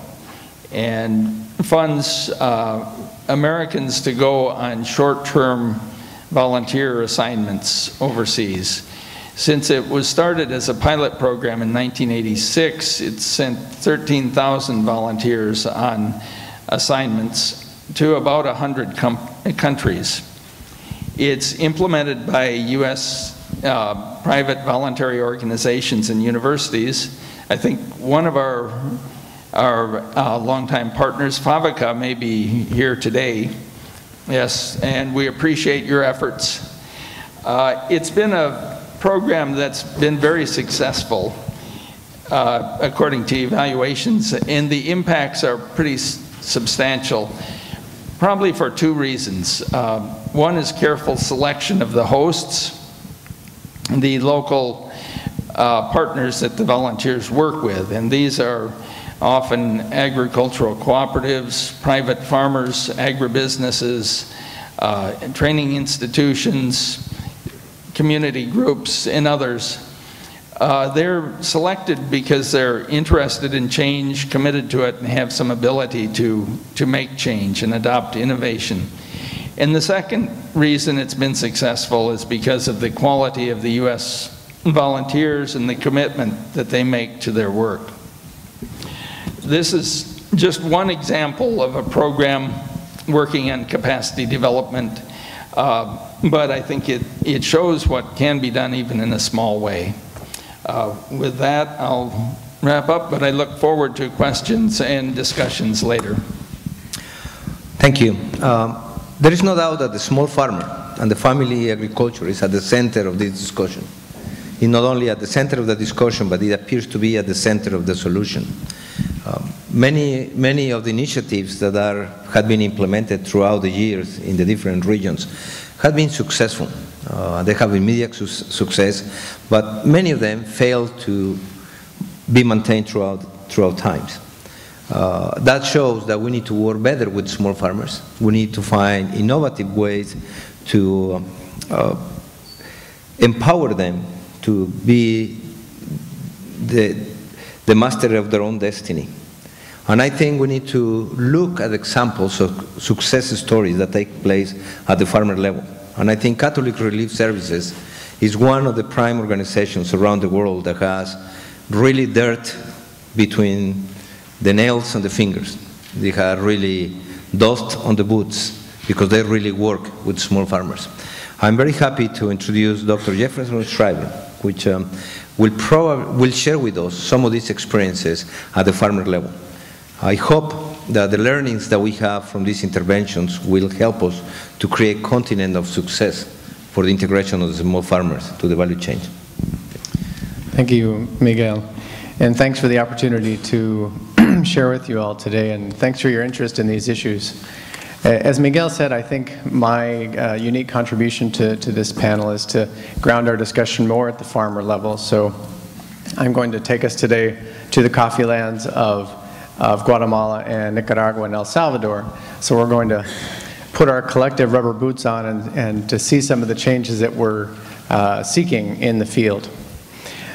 and funds Americans to go on short-term volunteer assignments overseas. Since it was started as a pilot program in 1986, it's sent 13,000 volunteers on assignments to about 100 countries. It's implemented by U.S. Private voluntary organizations and universities. I think one of our longtime partners, Favica, may be here today. Yes, and we appreciate your efforts. It's been a program that's been very successful, according to evaluations, and the impacts are pretty substantial, probably for two reasons. One is careful selection of the hosts, the local partners that the volunteers work with, and these are often agricultural cooperatives, private farmers, agribusinesses, training institutions, community groups, and others. They're selected because they're interested in change, committed to it, and have some ability to make change and adopt innovation. And the second reason it's been successful is because of the quality of the U.S. volunteers and the commitment that they make to their work. This is just one example of a program working on capacity development, but I think it shows what can be done even in a small way. With that, I'll wrap up, but I look forward to questions and discussions later. Thank you. There is no doubt that the small farmer and the family agriculture is at the center of this discussion. It's not only at the center of the discussion, but it appears to be at the center of the solution. Many of the initiatives that have been implemented throughout the years in the different regions have been successful. They have immediate success, but many of them fail to be maintained throughout times. That shows that we need to work better with small farmers. We need to find innovative ways to empower them to be the master of their own destiny. And I think we need to look at examples of success stories that take place at the farmer level. And I think Catholic Relief Services is one of the prime organizations around the world that has really dirt between the nails and the fingers. They have really dust on the boots because they really work with small farmers. I'm very happy to introduce Dr. Jefferson Schreiber, which will share with us some of these experiences at the farmer level. I hope that the learnings that we have from these interventions will help us to create a continent of success for the integration of the small farmers to the value chain. Thank you, Miguel. And thanks for the opportunity to share with you all today, and thanks for your interest in these issues. As Miguel said, I think my unique contribution to this panel is to ground our discussion more at the farmer level. So I'm going to take us today to the coffee lands of Guatemala and Nicaragua and El Salvador. So we're going to put our collective rubber boots on and to see some of the changes that we're seeking in the field.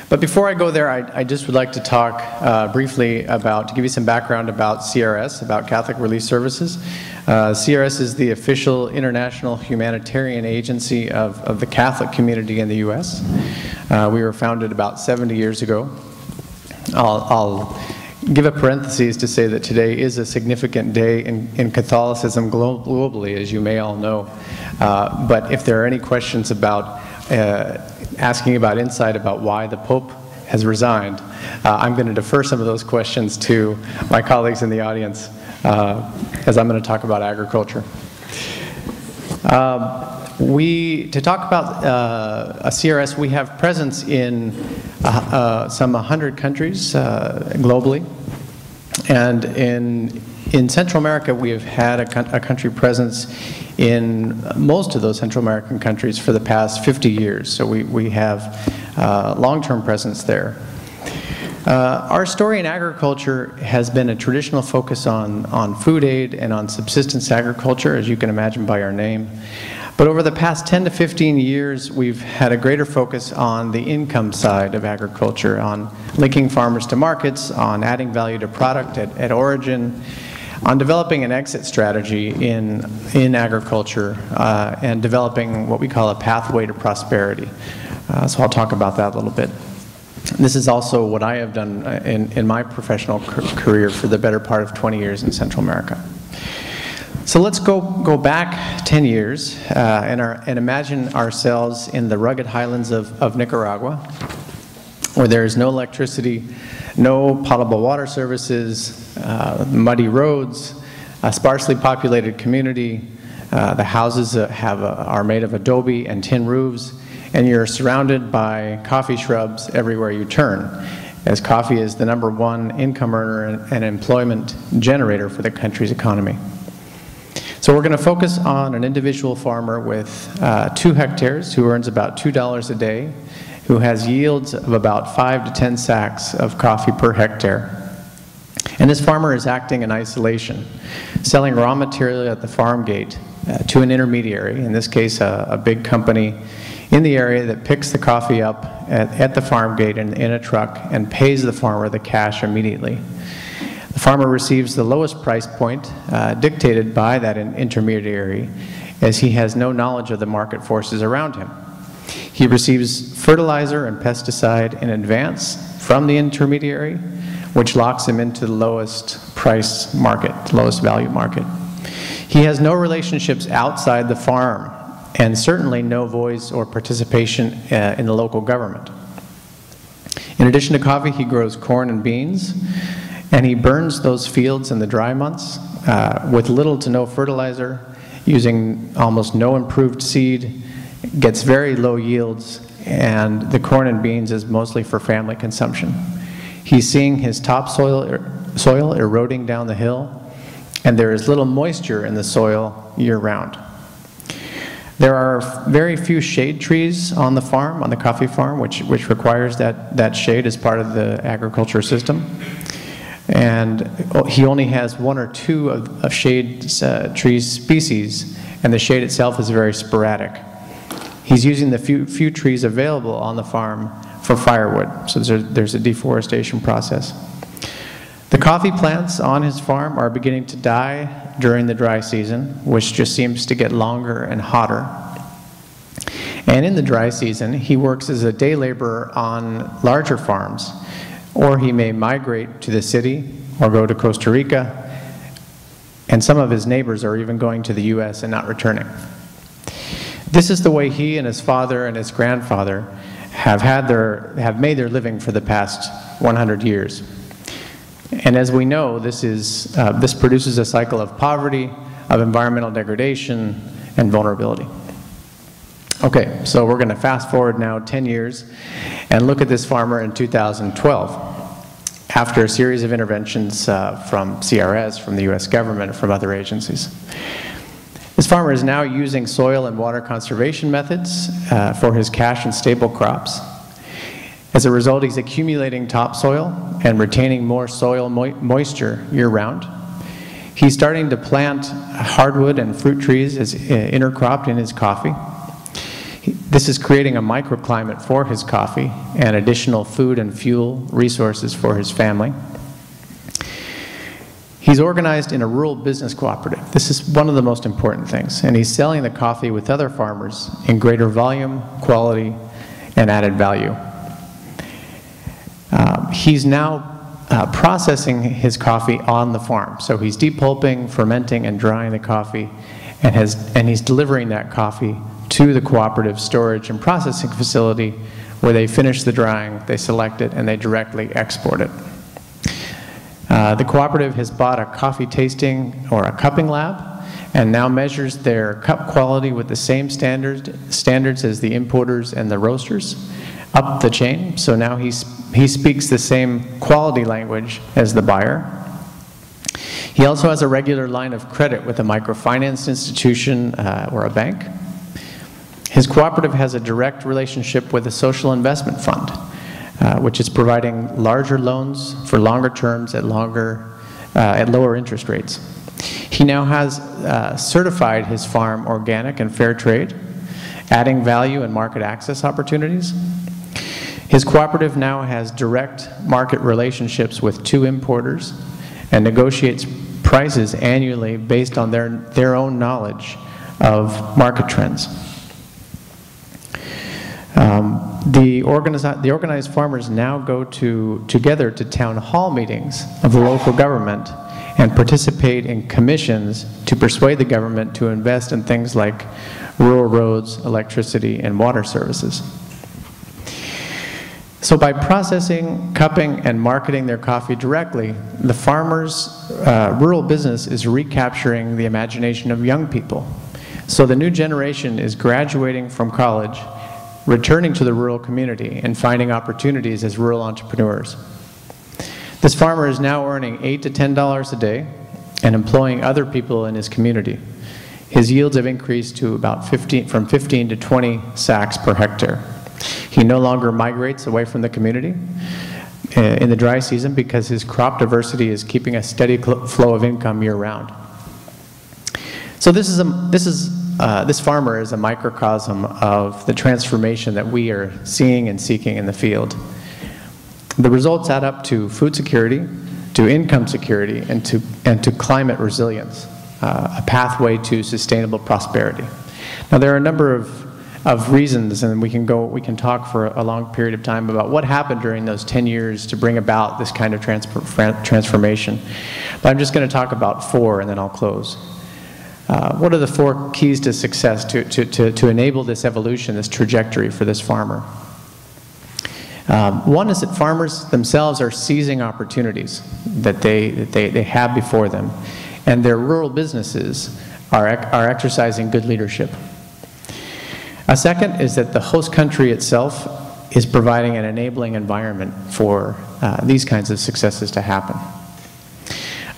But before I go there, I just would like to talk briefly to give you some background about CRS, about Catholic Relief Services. CRS is the official international humanitarian agency of the Catholic community in the U.S. We were founded about 70 years ago. I'll give a parenthesis to say that today is a significant day in Catholicism globally, as you may all know. But if there are any questions about asking about insight about why the Pope has resigned, I'm going to defer some of those questions to my colleagues in the audience, as I'm going to talk about agriculture. To talk about a CRS, we have presence in some 100 countries globally, and in Central America we have had a country presence in most of those Central American countries for the past 50 years, so we have long-term presence there. Our story in agriculture has been a traditional focus on food aid and on subsistence agriculture, as you can imagine by our name. But over the past 10 to 15 years, we've had a greater focus on the income side of agriculture, on linking farmers to markets, on adding value to product at origin, on developing an exit strategy in agriculture, and developing what we call a pathway to prosperity. So I'll talk about that a little bit. This is also what I have done in my professional career for the better part of 20 years in Central America. So let's go back 10 years and imagine ourselves in the rugged highlands of Nicaragua, where there is no electricity, no potable water services, muddy roads, a sparsely populated community. The houses are made of adobe and tin roofs, and you're surrounded by coffee shrubs everywhere you turn, as coffee is the #1 income earner and employment generator for the country's economy. So we're going to focus on an individual farmer with 2 hectares who earns about $2 a day, who has yields of about 5 to 10 sacks of coffee per hectare. And this farmer is acting in isolation, selling raw material at the farm gate to an intermediary, in this case a big company in the area that picks the coffee up at the farm gate in a truck and pays the farmer the cash immediately. The farmer receives the lowest price point dictated by that intermediary, as he has no knowledge of the market forces around him. He receives fertilizer and pesticide in advance from the intermediary, which locks him into the lowest price market, the lowest value market. He has no relationships outside the farm, and certainly no voice or participation in the local government. In addition to coffee, he grows corn and beans, and he burns those fields in the dry months with little to no fertilizer, using almost no improved seed, gets very low yields, and the corn and beans is mostly for family consumption. He's seeing his topsoil soil eroding down the hill, and there is little moisture in the soil year-round. There are very few shade trees on the farm, on the coffee farm, which requires that shade as part of the agriculture system. And he only has 1 or 2 of shade tree species, and the shade itself is very sporadic. He's using the few trees available on the farm for firewood, so there's a deforestation process. The coffee plants on his farm are beginning to die during the dry season, which just seems to get longer and hotter. And in the dry season, he works as a day laborer on larger farms, or he may migrate to the city or go to Costa Rica, and some of his neighbors are even going to the US and not returning. This is the way he and his father and his grandfather have made their living for the past 100 years. And as we know, this produces a cycle of poverty, of environmental degradation, and vulnerability. Okay, so we're going to fast forward now 10 years and look at this farmer in 2012, after a series of interventions from CRS, from the US government, from other agencies. This farmer is now using soil and water conservation methods for his cash and staple crops. As a result, he's accumulating topsoil and retaining more soil moisture year-round. He's starting to plant hardwood and fruit trees as intercropped in his coffee. This is creating a microclimate for his coffee and additional food and fuel resources for his family. He's organized in a rural business cooperative. This is one of the most important things, and he's selling the coffee with other farmers in greater volume, quality, and added value. He's now processing his coffee on the farm. So he's depulping, fermenting, and drying the coffee, and he's delivering that coffee to the cooperative storage and processing facility, where they finish the drying, they select it, and they directly export it. The cooperative has bought a coffee tasting or a cupping lab, and now measures their cup quality with the same standards as the importers and the roasters up the chain. So now he speaks the same quality language as the buyer. He also has a regular line of credit with a microfinance institution or a bank. His cooperative has a direct relationship with a social investment fund. which is providing larger loans for longer terms at lower interest rates. He now has certified his farm organic and fair trade, adding value and market access opportunities. His cooperative now has direct market relationships with 2 importers and negotiates prices annually based on their own knowledge of market trends. The organized farmers now go together to town hall meetings of the local government and participate in commissions to persuade the government to invest in things like rural roads, electricity, and water services. So by processing, cupping, and marketing their coffee directly, the farmers' rural business is recapturing the imagination of young people. So the new generation is graduating from college, returning to the rural community, and finding opportunities as rural entrepreneurs. This farmer is now earning $8 to $10 a day and employing other people in his community. His yields have increased to about from 15 to 20 sacks per hectare. He no longer migrates away from the community in the dry season because his crop diversity is keeping a steady flow of income year-round. So this farmer is a microcosm of the transformation that we are seeing and seeking in the field. The results add up to food security, to income security, and to climate resilience, a pathway to sustainable prosperity. Now there are a number of reasons, and we can talk for a long period of time about what happened during those 10 years to bring about this kind of transformation. But I'm just going to talk about 4 and then I'll close. What are the 4 keys to success to enable this evolution, this trajectory for this farmer? One is that farmers themselves are seizing opportunities that they have before them, and their rural businesses are exercising good leadership. A second is that the host country itself is providing an enabling environment for these kinds of successes to happen.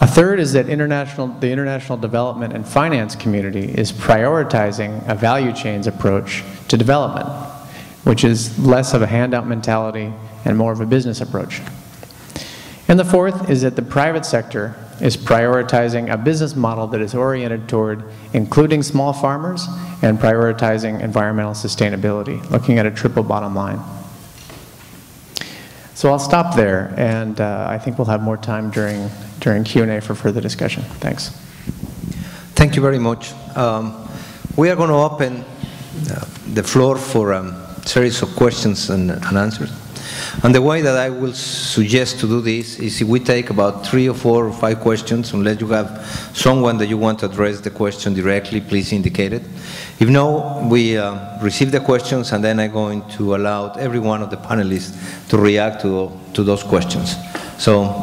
A third is that the international development and finance community is prioritizing a value chains approach to development, which is less of a handout mentality and more of a business approach. And the fourth is that the private sector is prioritizing a business model that is oriented toward including small farmers and prioritizing environmental sustainability, looking at a triple bottom line. So I'll stop there, and I think we'll have more time during Q&A for further discussion. Thanks. Thank you very much. We are going to open the floor for a series of questions and answers. And the way that I will suggest to do this is if we take about 3 or 4 or 5 questions, unless you have someone that you want to address the question directly, please indicate it. If no, we receive the questions and then I'm going to allow every one of the panelists to react to those questions. So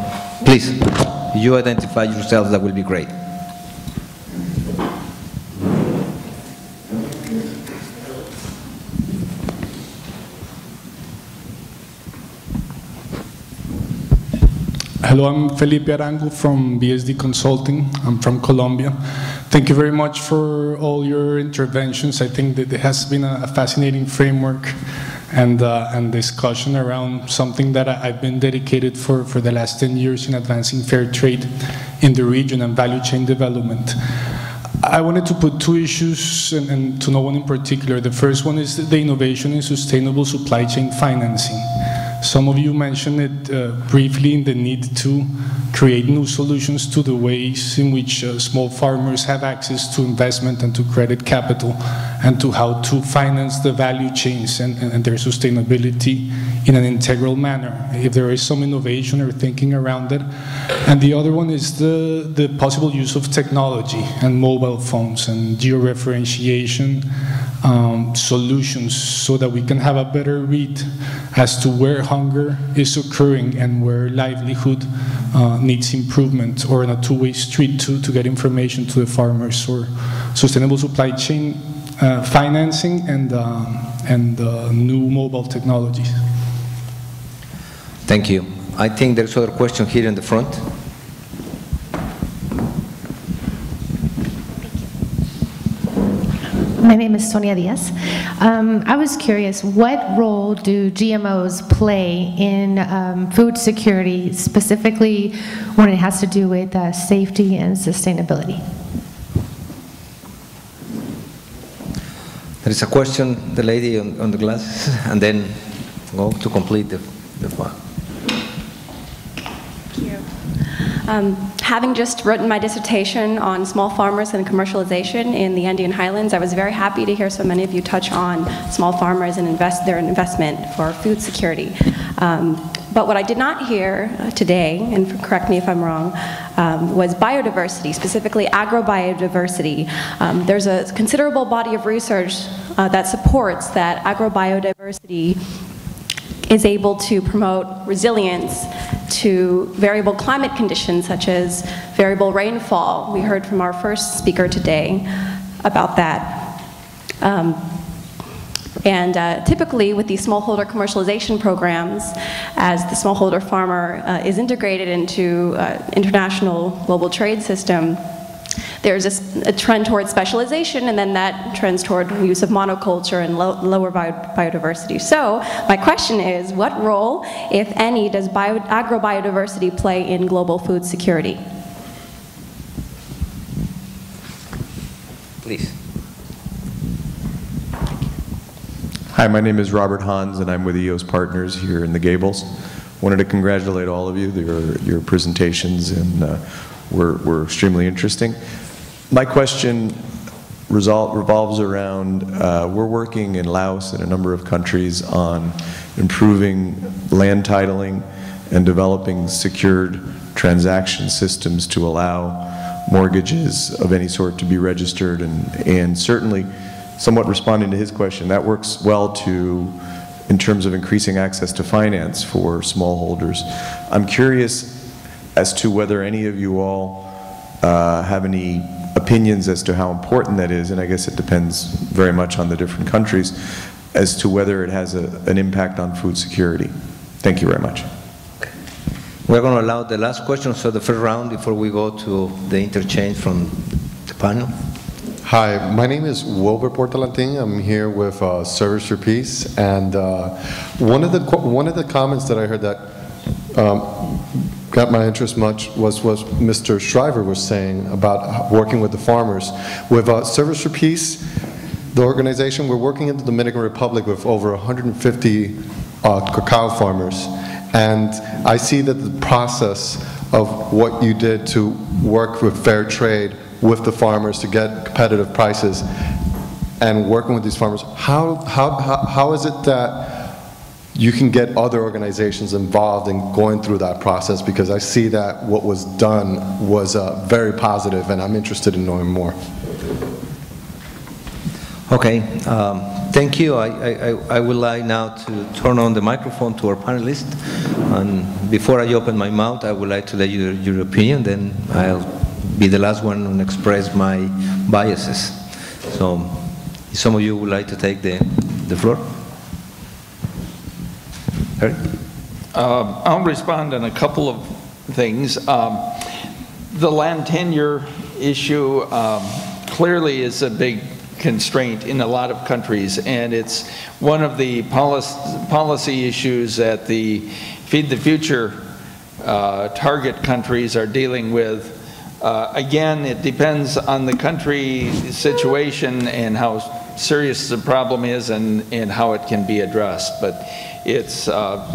please, if you identify yourselves, that will be great. Hello, I'm Felipe Arango from BSD Consulting. I'm from Colombia. Thank you very much for all your interventions. I think that it has been a fascinating framework and discussion around something that I've been dedicated for the last 10 years in advancing fair trade in the region and value chain development. I wanted to put 2 issues and to know one in particular. The first one is the innovation in sustainable supply chain financing. Some of you mentioned it briefly in the need to create new solutions to the ways in which small farmers have access to investment and to credit capital, and to how to finance the value chains and their sustainability in an integral manner, if there is some innovation or thinking around it. And the other one is the possible use of technology and mobile phones and georeferentiation solutions so that we can have a better read as to where hunger is occurring and where livelihood needs improvement, or in a two-way street to get information to the farmers, or sustainable supply chain financing and new mobile technologies. Thank you. I think there's other question here in the front. My name is Sonia Diaz. I was curious, what role do GMOs play in food security, specifically when it has to do with safety and sustainability? There is a question, the lady on the glasses, and then go to complete the file. Having just written my dissertation on small farmers and commercialization in the Andean Highlands, I was very happy to hear so many of you touch on small farmers and their investment for food security. But what I did not hear today, and correct me if I'm wrong, was biodiversity, specifically agrobiodiversity. There's a considerable body of research that supports that agrobiodiversity is able to promote resilience to variable climate conditions such as variable rainfall. We heard from our first speaker today about that. Typically with these smallholder commercialization programs, as the smallholder farmer is integrated into international global trade system, there's a trend toward specialization, and then that trends toward use of monoculture and lower biodiversity. So my question is, what role, if any, does agrobiodiversity play in global food security? Please. Hi, my name is Robert Hans, and I'm with EOS Partners here in the Gables. Wanted to congratulate all of you. Your presentations and were extremely interesting. My question revolves around, we're working in Laos and a number of countries on improving land titling and developing secured transaction systems to allow mortgages of any sort to be registered, and certainly, somewhat responding to his question, that works well in terms of increasing access to finance for smallholders. I'm curious as to whether any of you all have any opinions as to how important that is, and I guess it depends very much on the different countries, as to whether it has an impact on food security. Thank you very much. Okay. We're going to allow the last question, so the first round before we go to the interchange from the panel. Hi, my name is Wilbur Portalantin. I'm here with Service for Peace, and one of the comments that I heard that got my interest much was Mr. Shriver was saying about working with the farmers. With Service for Peace, the organization, we're working in the Dominican Republic with over 150 cacao farmers, and I see that the process of what you did to work with fair trade with the farmers to get competitive prices and working with these farmers, how is it that you can get other organizations involved in going through that process? Because I see that what was done was very positive, and I'm interested in knowing more. Okay, thank you. I would like now to turn on the microphone to our panelists. And before I open my mouth, I would like to let you your opinion, then I'll be the last one and express my biases. So, if some of you would like to take the floor. Harry? I'll respond on a couple of things. The land tenure issue clearly is a big constraint in a lot of countries, and it's one of the policy issues that the Feed the Future target countries are dealing with. Again, it depends on the country situation and how serious the problem is and how it can be addressed. But it's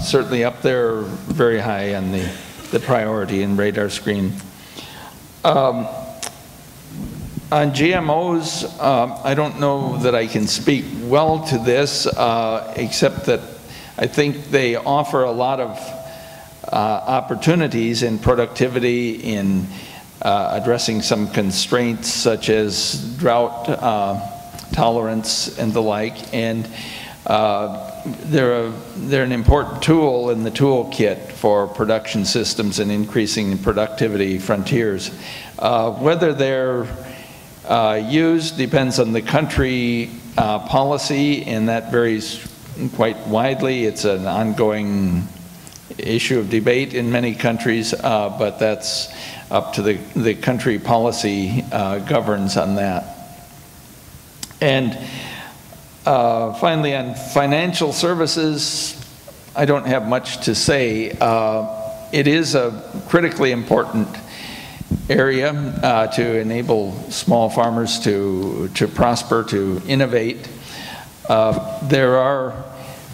certainly up there very high on the priority and radar screen. On GMOs, I don't know that I can speak well to this, except that I think they offer a lot of opportunities in productivity, in addressing some constraints such as drought tolerance and the like, and they're an important tool in the toolkit for production systems and increasing productivity frontiers. Whether they're used depends on the country policy, and that varies quite widely. It's an ongoing issue of debate in many countries, but that's up to the country policy governs on that. And finally, on financial services, I don't have much to say. It is a critically important area to enable small farmers to prosper, to innovate. There are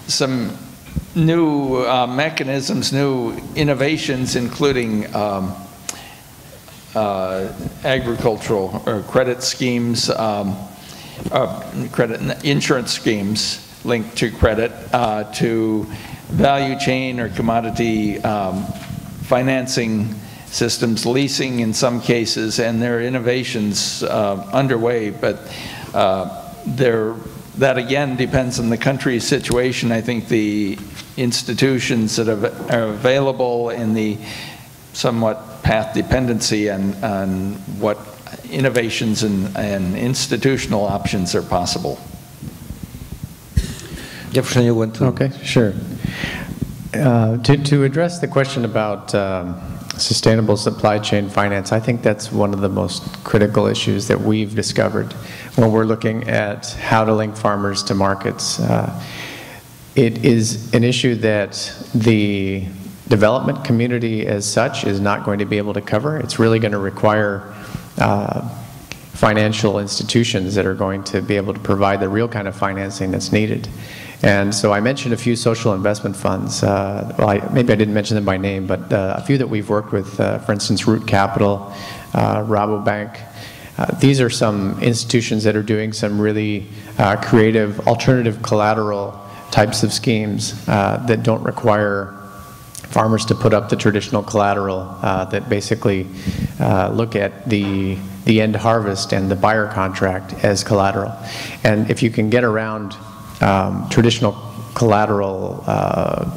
some new mechanisms, new innovations, including agricultural or credit schemes, credit insurance schemes linked to credit, to value chain or commodity financing systems, leasing in some cases, and there are innovations underway, but that again depends on the country's situation. I think the institutions that are available in the somewhat path dependency on what innovations and institutional options are possible. Jefferson, you want to? Okay, sure. To address the question about sustainable supply chain finance, I think that's one of the most critical issues that we've discovered when we're looking at how to link farmers to markets. It is an issue that the development community as such is not going to be able to cover. It's really going to require financial institutions that are going to be able to provide the real kind of financing that's needed. And so I mentioned a few social investment funds. Maybe I didn't mention them by name, but a few that we've worked with, for instance, Root Capital, Rabobank. These are some institutions that are doing some really creative alternative collateral types of schemes that don't require farmers to put up the traditional collateral, that basically look at the end harvest and the buyer contract as collateral. And if you can get around traditional collateral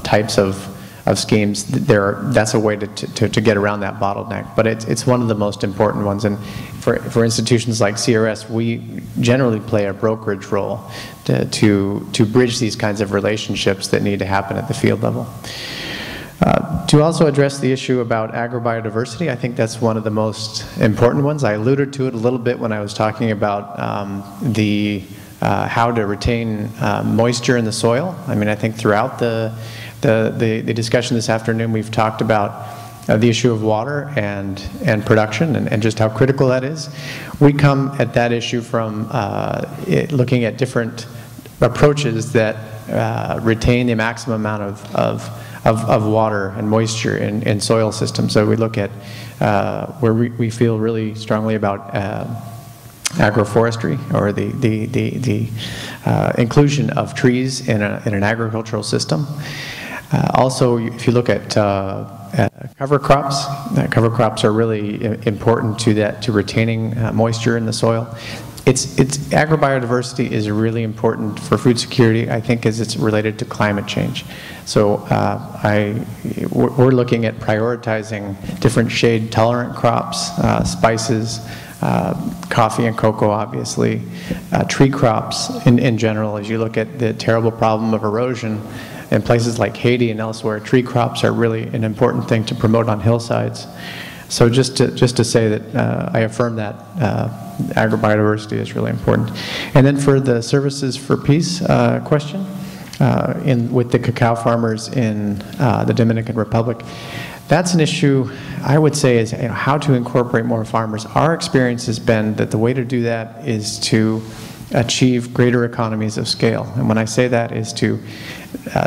types of schemes, that's a way to get around that bottleneck. But it's one of the most important ones. And for institutions like CRS, we generally play a brokerage role to bridge these kinds of relationships that need to happen at the field level. To also address the issue about agrobiodiversity, I think that's one of the most important ones. I alluded to it a little bit when I was talking about how to retain moisture in the soil. I mean, I think throughout the discussion this afternoon, we've talked about the issue of water and production and just how critical that is. We come at that issue from looking at different approaches that retain the maximum amount of water and moisture in soil systems. So we look at where we feel really strongly about agroforestry, or the inclusion of trees in an agricultural system. Also, if you look at cover crops, cover crops are really important to retaining moisture in the soil. Agrobiodiversity is really important for food security, I think, as it's related to climate change. So we're looking at prioritizing different shade-tolerant crops, spices, coffee and cocoa, obviously, tree crops in general. As you look at the terrible problem of erosion in places like Haiti and elsewhere, tree crops are really an important thing to promote on hillsides. So just to say that I affirm that agrobiodiversity is really important. And then for the Services for Peace question, with the cacao farmers in the Dominican Republic, that's an issue, I would say, is how to incorporate more farmers. Our experience has been that the way to do that is to achieve greater economies of scale. And when I say that, is to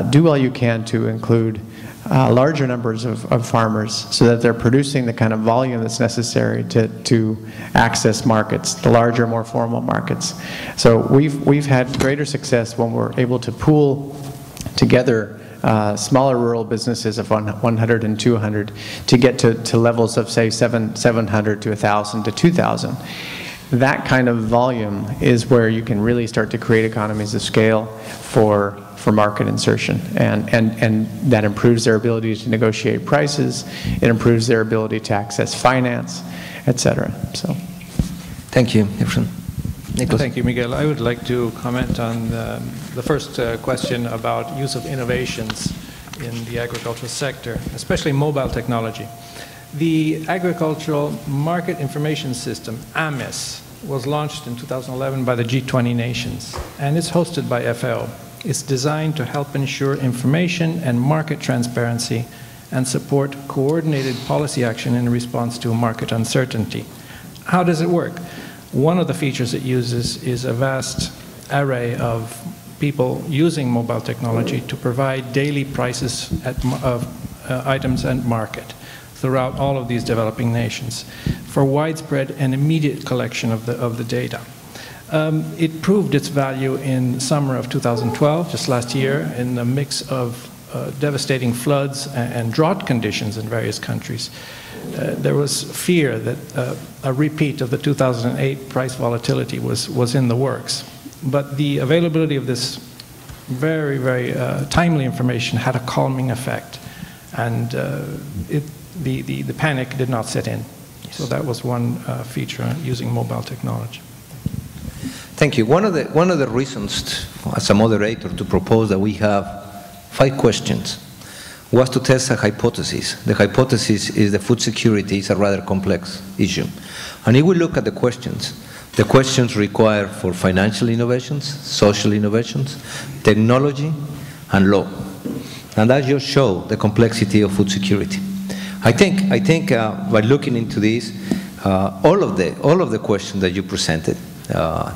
do all you can to include larger numbers of farmers so that they're producing the kind of volume that's necessary to access markets, the larger, more formal markets. So we've had greater success when we're able to pool together smaller rural businesses of 100 and 200 to get to levels of, say, 700 to 1,000 to 2,000. That kind of volume is where you can really start to create economies of scale for market insertion, and that improves their ability to negotiate prices, it improves their ability to access finance, etc. So, thank you, Jefferson. Nicholas. Thank you, Miguel. I would like to comment on the first question about use of innovations in the agricultural sector, especially mobile technology. The Agricultural Market Information System, AMIS, was launched in 2011 by the G20 nations, and it's hosted by FAO. It's designed to help ensure information and market transparency and support coordinated policy action in response to market uncertainty. How does it work? One of the features it uses is a vast array of people using mobile technology to provide daily prices of items and market throughout all of these developing nations for widespread and immediate collection of the data. It proved its value in summer of 2012, just last year, in the mix of devastating floods and drought conditions in various countries. There was fear that a repeat of the 2008 price volatility was in the works. But the availability of this very, very timely information had a calming effect, and the panic did not set in. So that was one feature using mobile technology. Thank you. One of the reasons, as a moderator, to propose that we have 5 questions was to test a hypothesis. The hypothesis is that food security is a rather complex issue. And if we look at the questions require for financial innovations, social innovations, technology, and law. And that just shows the complexity of food security. I think by looking into this, all of the questions that you presented,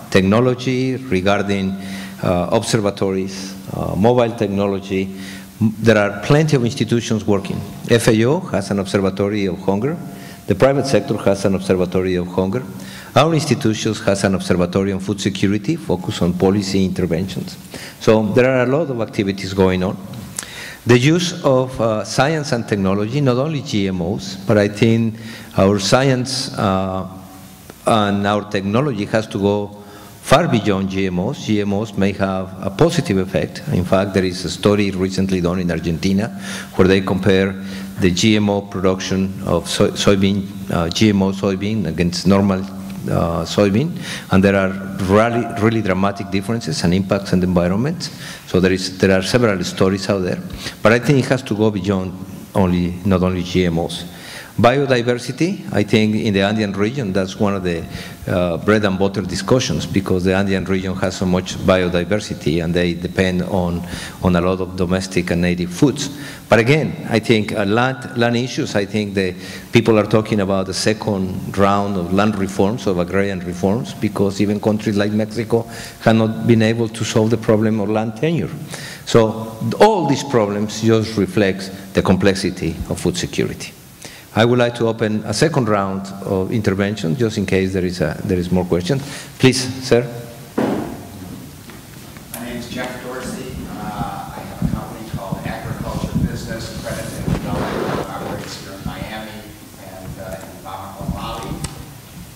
technology regarding observatories, mobile technology, there are plenty of institutions working. FAO has an observatory of hunger. The private sector has an observatory of hunger. Our institutions has an observatory on food security, focused on policy interventions. So there are a lot of activities going on. The use of science and technology, not only GMOs, but I think our science and our technology has to go far beyond GMOs. GMOs may have a positive effect. In fact, there is a study recently done in Argentina where they compare the GMO production of GMO soybean against normal soybean, and there are really dramatic differences and impacts on the environment. So there are several stories out there, but I think it has to go beyond not only GMOs. Biodiversity, I think in the Andean region, that's one of the bread and butter discussions, because the Andean region has so much biodiversity and they depend on a lot of domestic and native foods. But again, I think land issues, I think the people are talking about the second round of land reforms, of agrarian reforms, because even countries like Mexico have not been able to solve the problem of land tenure. So all these problems just reflect the complexity of food security. I would like to open a second round of intervention, just in case there is more questions. Please, sir. My name is Jeff Dorsey. I have a company called Agriculture Business Credit and Development that operates here in Miami and in Bamako, Mali.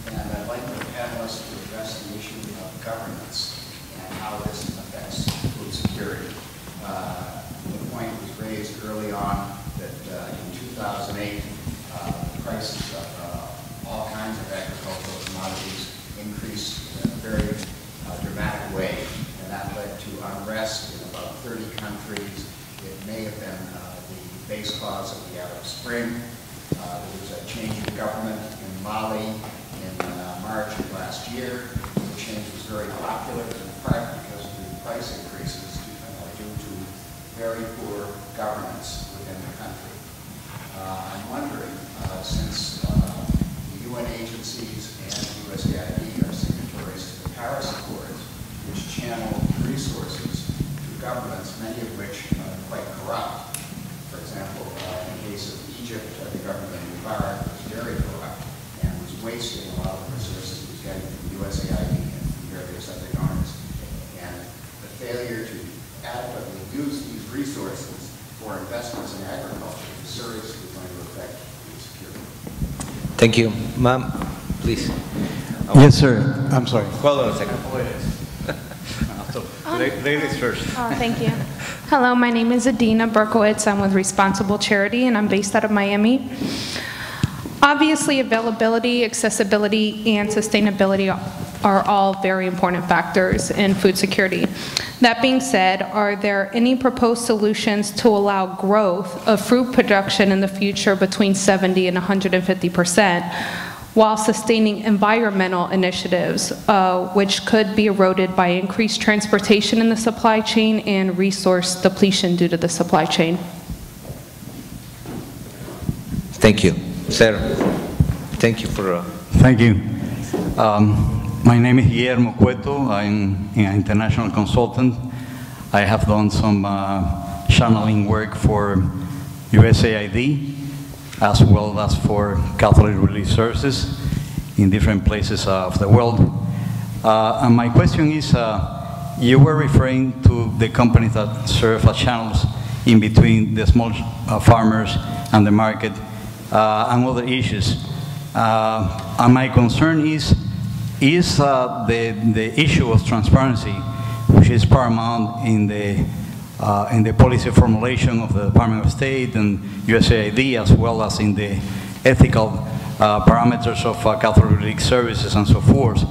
And I'd like the panelists to address the issue of governance and how this affects food security. The point was raised early on that in 2008, the prices of all kinds of agricultural commodities increased in a very dramatic way, and that led to unrest in about 30 countries. It may have been the base cause of the Arab Spring. There was a change in government in Mali in March of last year. The change was very popular, in part because of the price increases due to very poor governance within the country. I'm wondering, since the UN agencies and USAID are signatories to the Paris Accords, which channel resources to governments, many of which are quite corrupt. For example, in the case of Egypt, the government of Mubarak was very corrupt and was wasting a lot of the resources it was getting from USAID and from various other donors. And the failure to adequately use these resources for investments in agriculture is seriously going to affect food security. Thank you. Ma'am, please. Yes, sir. I'm sorry. Hold on a second. Ladies first. Thank you. Hello, my name is Adina Berkowitz. I'm with Responsible Charity, and I'm based out of Miami. Obviously, availability, accessibility, and sustainability are all very important factors in food security. That being said, are there any proposed solutions to allow growth of fruit production in the future between 70 and 150%, while sustaining environmental initiatives, which could be eroded by increased transportation in the supply chain and resource depletion due to the supply chain? Thank you. Sir, thank you for... Thank you. My name is Guillermo Cueto. I'm an international consultant. I have done some channeling work for USAID, as well as for Catholic Relief Services in different places of the world. And my question is, you were referring to the companies that serve as channels in between the small farmers and the market and other issues. And my concern is the issue of transparency, which is paramount in the policy formulation of the Department of State and USAID, as well as in the ethical parameters of Catholic Relief Services and so forth.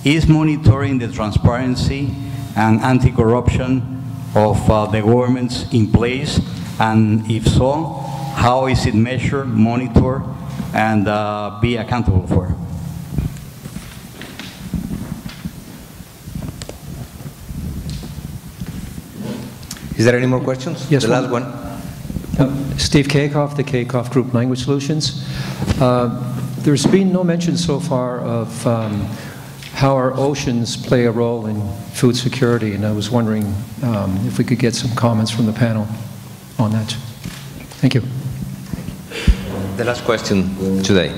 Is monitoring the transparency and anti-corruption of the governments in place? And if so, how is it measured, monitored, and be accountable for? Is there any more questions? Yes, the last one. Steve Kakoff, the Kakoff Group Language Solutions. There's been no mention so far of how our oceans play a role in food security, and I was wondering if we could get some comments from the panel on that. Thank you. The last question today.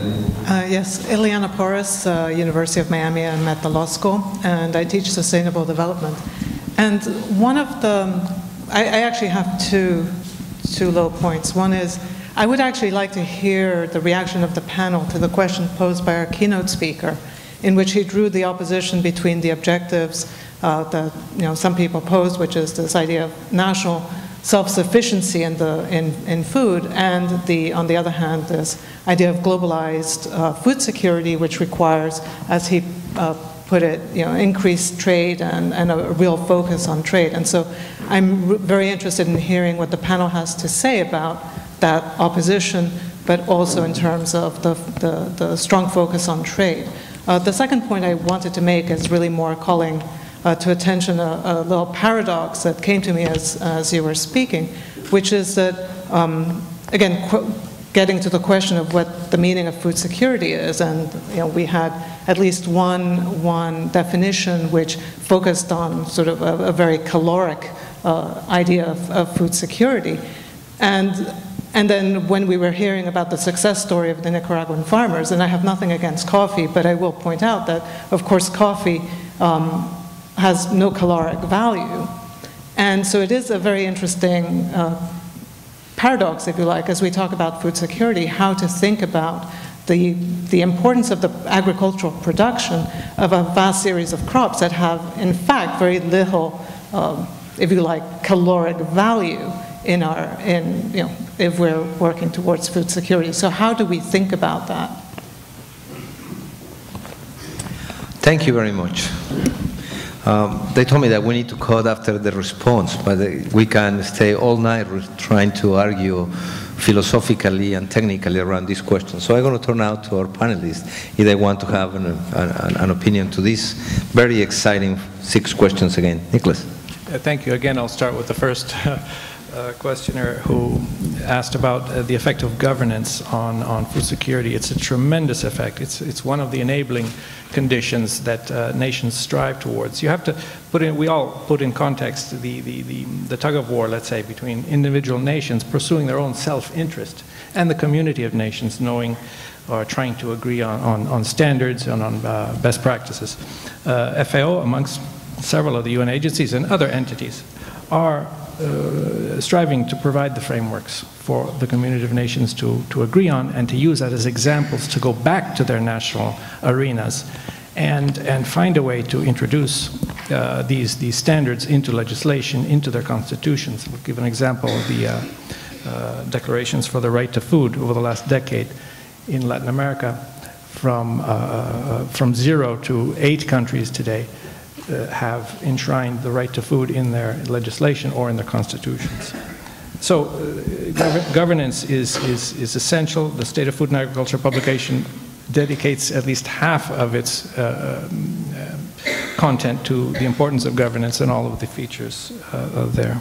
Yes, Ileana Porras, University of Miami. I'm at the law school, and I teach sustainable development. And one of the, I actually have two little points. One is, I would actually like to hear the reaction of the panel to the question posed by our keynote speaker, in which he drew the opposition between the objectives that some people posed, which is this idea of national self-sufficiency in food, and on the other hand, this idea of globalized food security, which requires, as he put it, increased trade and a real focus on trade. And so I'm very interested in hearing what the panel has to say about that opposition, but also in terms of the strong focus on trade. The second point I wanted to make is really more calling to attention a little paradox that came to me as you were speaking, which is that, again, getting to the question of what the meaning of food security is, and we had at least one definition which focused on sort of a very caloric idea of food security. And then when we were hearing about the success story of the Nicaraguan farmers, and I have nothing against coffee, but I will point out that, of course, coffee has no caloric value. And so it is a very interesting paradox, if you like, as we talk about food security, how to think about the importance of the agricultural production of a vast series of crops that have, in fact, very little, if you like, caloric value if we're working towards food security. So how do we think about that? Thank you very much. They told me that we need to cut after the response, but we can stay all night trying to argue philosophically and technically around this question. So I'm going to turn now to our panelists if they want to have an opinion to this very exciting 6 questions again. Nicholas. Thank you. Again, I'll start with the first questioner who asked about the effect of governance on food security. It's a tremendous effect. It's one of the enabling conditions that nations strive towards. You have to put in, we all put in context the tug of war, let's say, between individual nations pursuing their own self-interest and the community of nations knowing or trying to agree on standards and on best practices. FAO, amongst several of the UN agencies and other entities, are striving to provide the frameworks for the community of nations to agree on and to use that as examples to go back to their national arenas and find a way to introduce these standards into legislation, into their constitutions. We'll give an example of the declarations for the right to food over the last decade in Latin America, from 0 to 8 countries today have enshrined the right to food in their legislation or in their constitutions. So governance is essential. The State of Food and Agriculture publication dedicates at least half of its content to the importance of governance and all of the features there.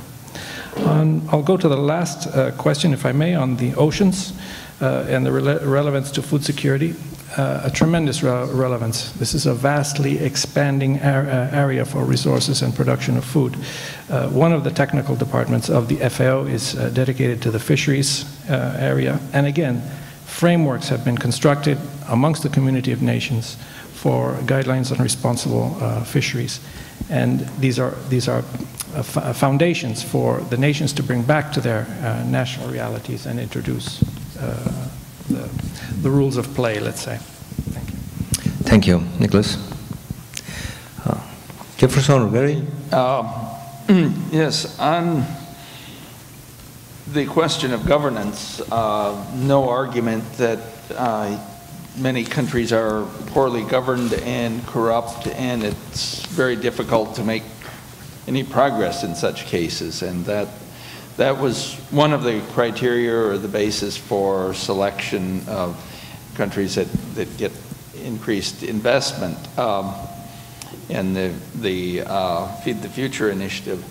I'll go to the last question, if I may, on the oceans and the relevance to food security. A tremendous relevance. This is a vastly expanding area for resources and production of food. One of the technical departments of the FAO is dedicated to the fisheries area. And again, frameworks have been constructed amongst the community of nations for guidelines on responsible fisheries. And these are foundations for the nations to bring back to their national realities and introduce the rules of play, let's say. Thank you. Thank you, Nicholas. Jefferson or Gary? Yes, on the question of governance, no argument that many countries are poorly governed and corrupt, and it's very difficult to make any progress in such cases, and that was one of the criteria or the basis for selection of countries that get increased investment and the Feed the Future initiative.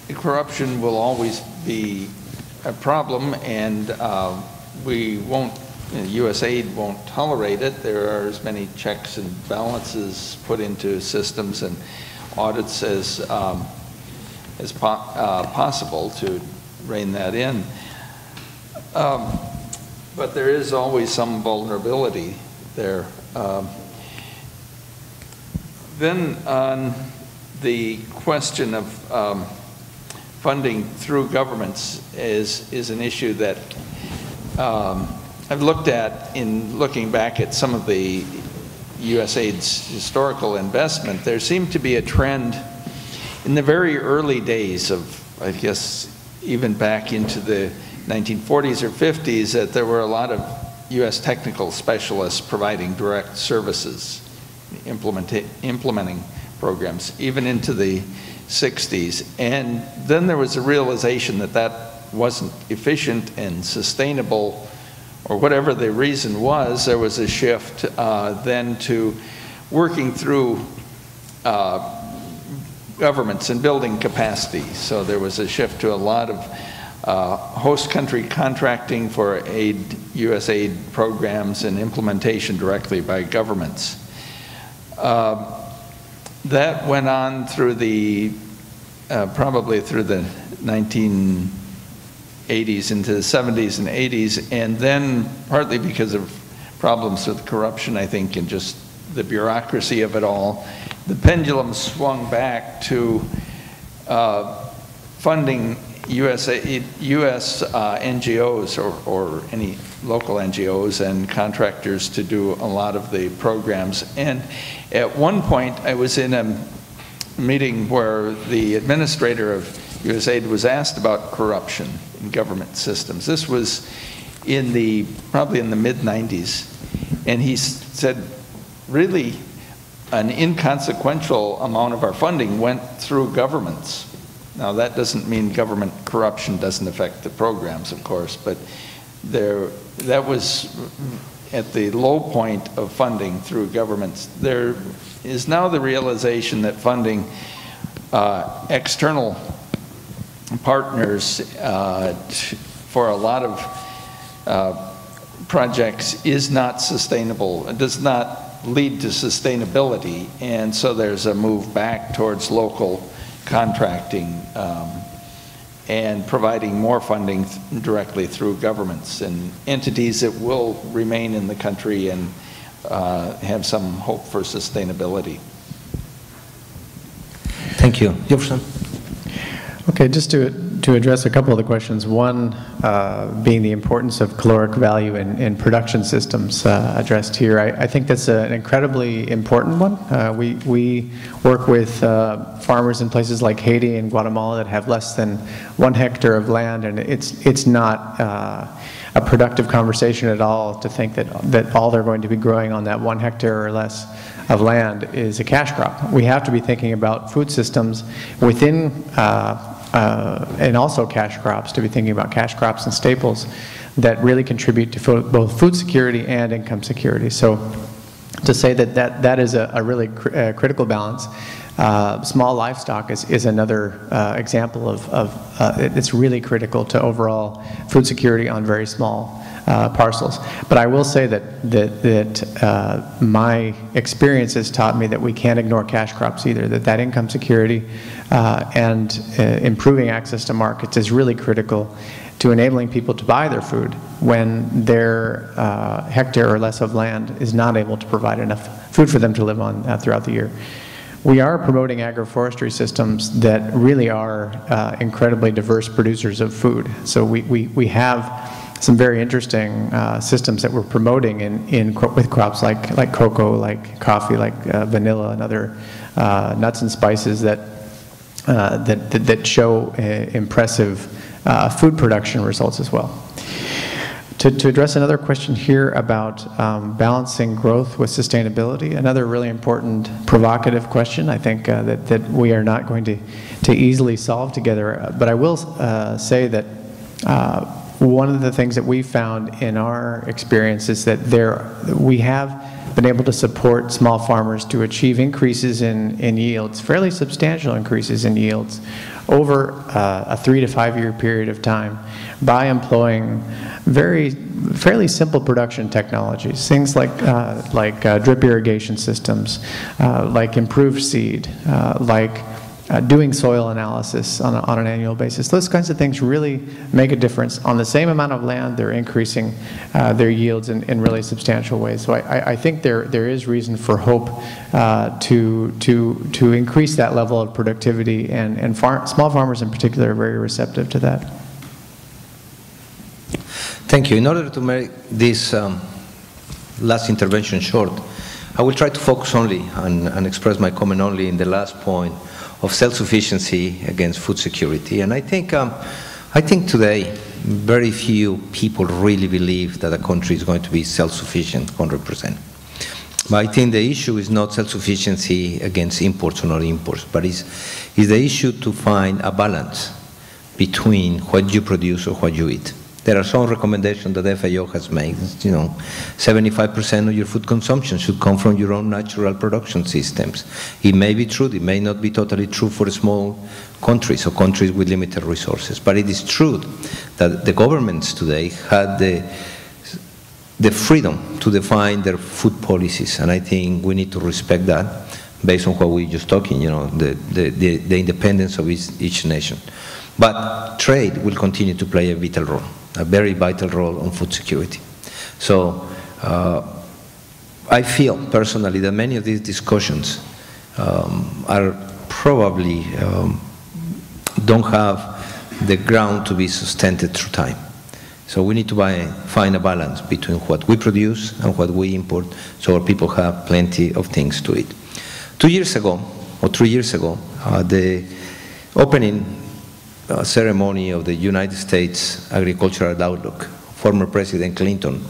Corruption will always be a problem, and we won't, USAID won't tolerate it. There are as many checks and balances put into systems and audits as possible to rein that in. But there is always some vulnerability there. Then on the question of funding through governments is an issue that I've looked at in looking back at some of the USAID's historical investment. There seemed to be a trend in the very early days of, I guess, even back into the 1940s or 50s, that there were a lot of US technical specialists providing direct services, implementing programs, even into the 60s. And then there was a realization that that wasn't efficient and sustainable, or whatever the reason was. There was a shift then to working through governments and building capacity. So there was a shift to a lot of host country contracting for USAID programs and implementation directly by governments. That went on through the, probably through the 1980s into the 70s and 80s, and then partly because of problems with corruption, I think, and just the bureaucracy of it all, the pendulum swung back to funding US NGOs or any local NGOs and contractors to do a lot of the programs. And at one point, I was in a meeting where the administrator of USAID was asked about corruption in government systems. This was in the, probably in the mid-90s. And he said, really, an inconsequential amount of our funding went through governments. Now, that doesn't mean government corruption doesn't affect the programs, of course, but that was at the low point of funding through governments. There is now the realization that funding external partners for a lot of projects is not sustainable. It does not lead to sustainability, and so there's a move back towards local contracting and providing more funding directly through governments and entities that will remain in the country and have some hope for sustainability. Thank you. Jefferson? Okay, just to address a couple of the questions. One being the importance of caloric value in production systems addressed here. I think that's an incredibly important one. We work with farmers in places like Haiti and Guatemala that have less than 1 hectare of land, and it's not a productive conversation at all to think that all they're going to be growing on that 1 hectare or less of land is a cash crop. We have to be thinking about food systems within and also cash crops, to be thinking about cash crops and staples that really contribute to both food security and income security. So to say that is a really critical balance. Small livestock is another example of it's really critical to overall food security on very small parcels. But I will say that my experience has taught me that we can't ignore cash crops either, that income security and improving access to markets is really critical to enabling people to buy their food when their hectare or less of land is not able to provide enough food for them to live on throughout the year. We are promoting agroforestry systems that really are incredibly diverse producers of food. So we have some very interesting systems that we're promoting with crops like cocoa, like coffee, like vanilla, and other nuts and spices that show impressive food production results as well. To address another question here about balancing growth with sustainability, another really important provocative question, I think that we are not going to easily solve together. But I will say that one of the things that we found in our experience is that we have been able to support small farmers to achieve increases in yields, fairly substantial increases in yields, over a 3 to 5 year period of time by employing fairly simple production technologies, things like drip irrigation systems, like improved seed, like doing soil analysis on an annual basis. Those kinds of things really make a difference. On the same amount of land, they're increasing their yields in really substantial ways. So I think there is reason for hope to increase that level of productivity, and small farmers in particular are very receptive to that. Thank you. In order to make this last intervention short, I will try to focus only and express my comment only in the last point of self-sufficiency against food security. And I think today very few people really believe that a country is going to be self-sufficient 100%. But I think the issue is not self-sufficiency against imports or not imports, but is the issue to find a balance between what you produce or what you eat. There are some recommendations that the FAO has made. 75% of your food consumption should come from your own natural production systems. It may be true, it may not be totally true for small countries or countries with limited resources, but it is true that the governments today had the freedom to define their food policies, and I think we need to respect that based on what we were just talking, the independence of each nation. But trade will continue to play a vital role. A very vital role on food security. So I feel personally that many of these discussions are probably don't have the ground to be sustained through time. So we need to find a balance between what we produce and what we import, so our people have plenty of things to eat. 2 years ago, or 3 years ago, the opening ceremony of the United States Agricultural Outlook, former President Clinton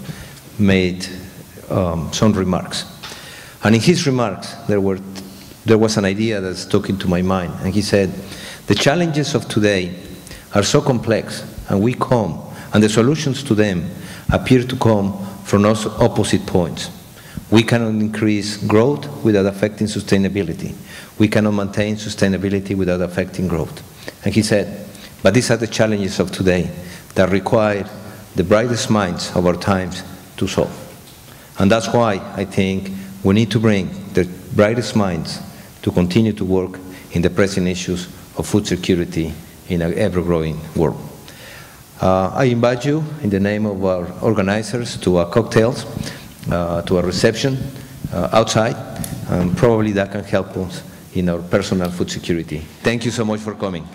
made some remarks. And in his remarks, there was an idea that stuck into my mind. And he said, the challenges of today are so complex, and the solutions to them appear to come from opposite points. We cannot increase growth without affecting sustainability. We cannot maintain sustainability without affecting growth. And he said, but these are the challenges of today that require the brightest minds of our times to solve. And that's why I think we need to bring the brightest minds to continue to work in the pressing issues of food security in an ever-growing world. I invite you, in the name of our organizers, to our cocktails, to a reception outside, and probably that can help us in our personal food security. Thank you so much for coming.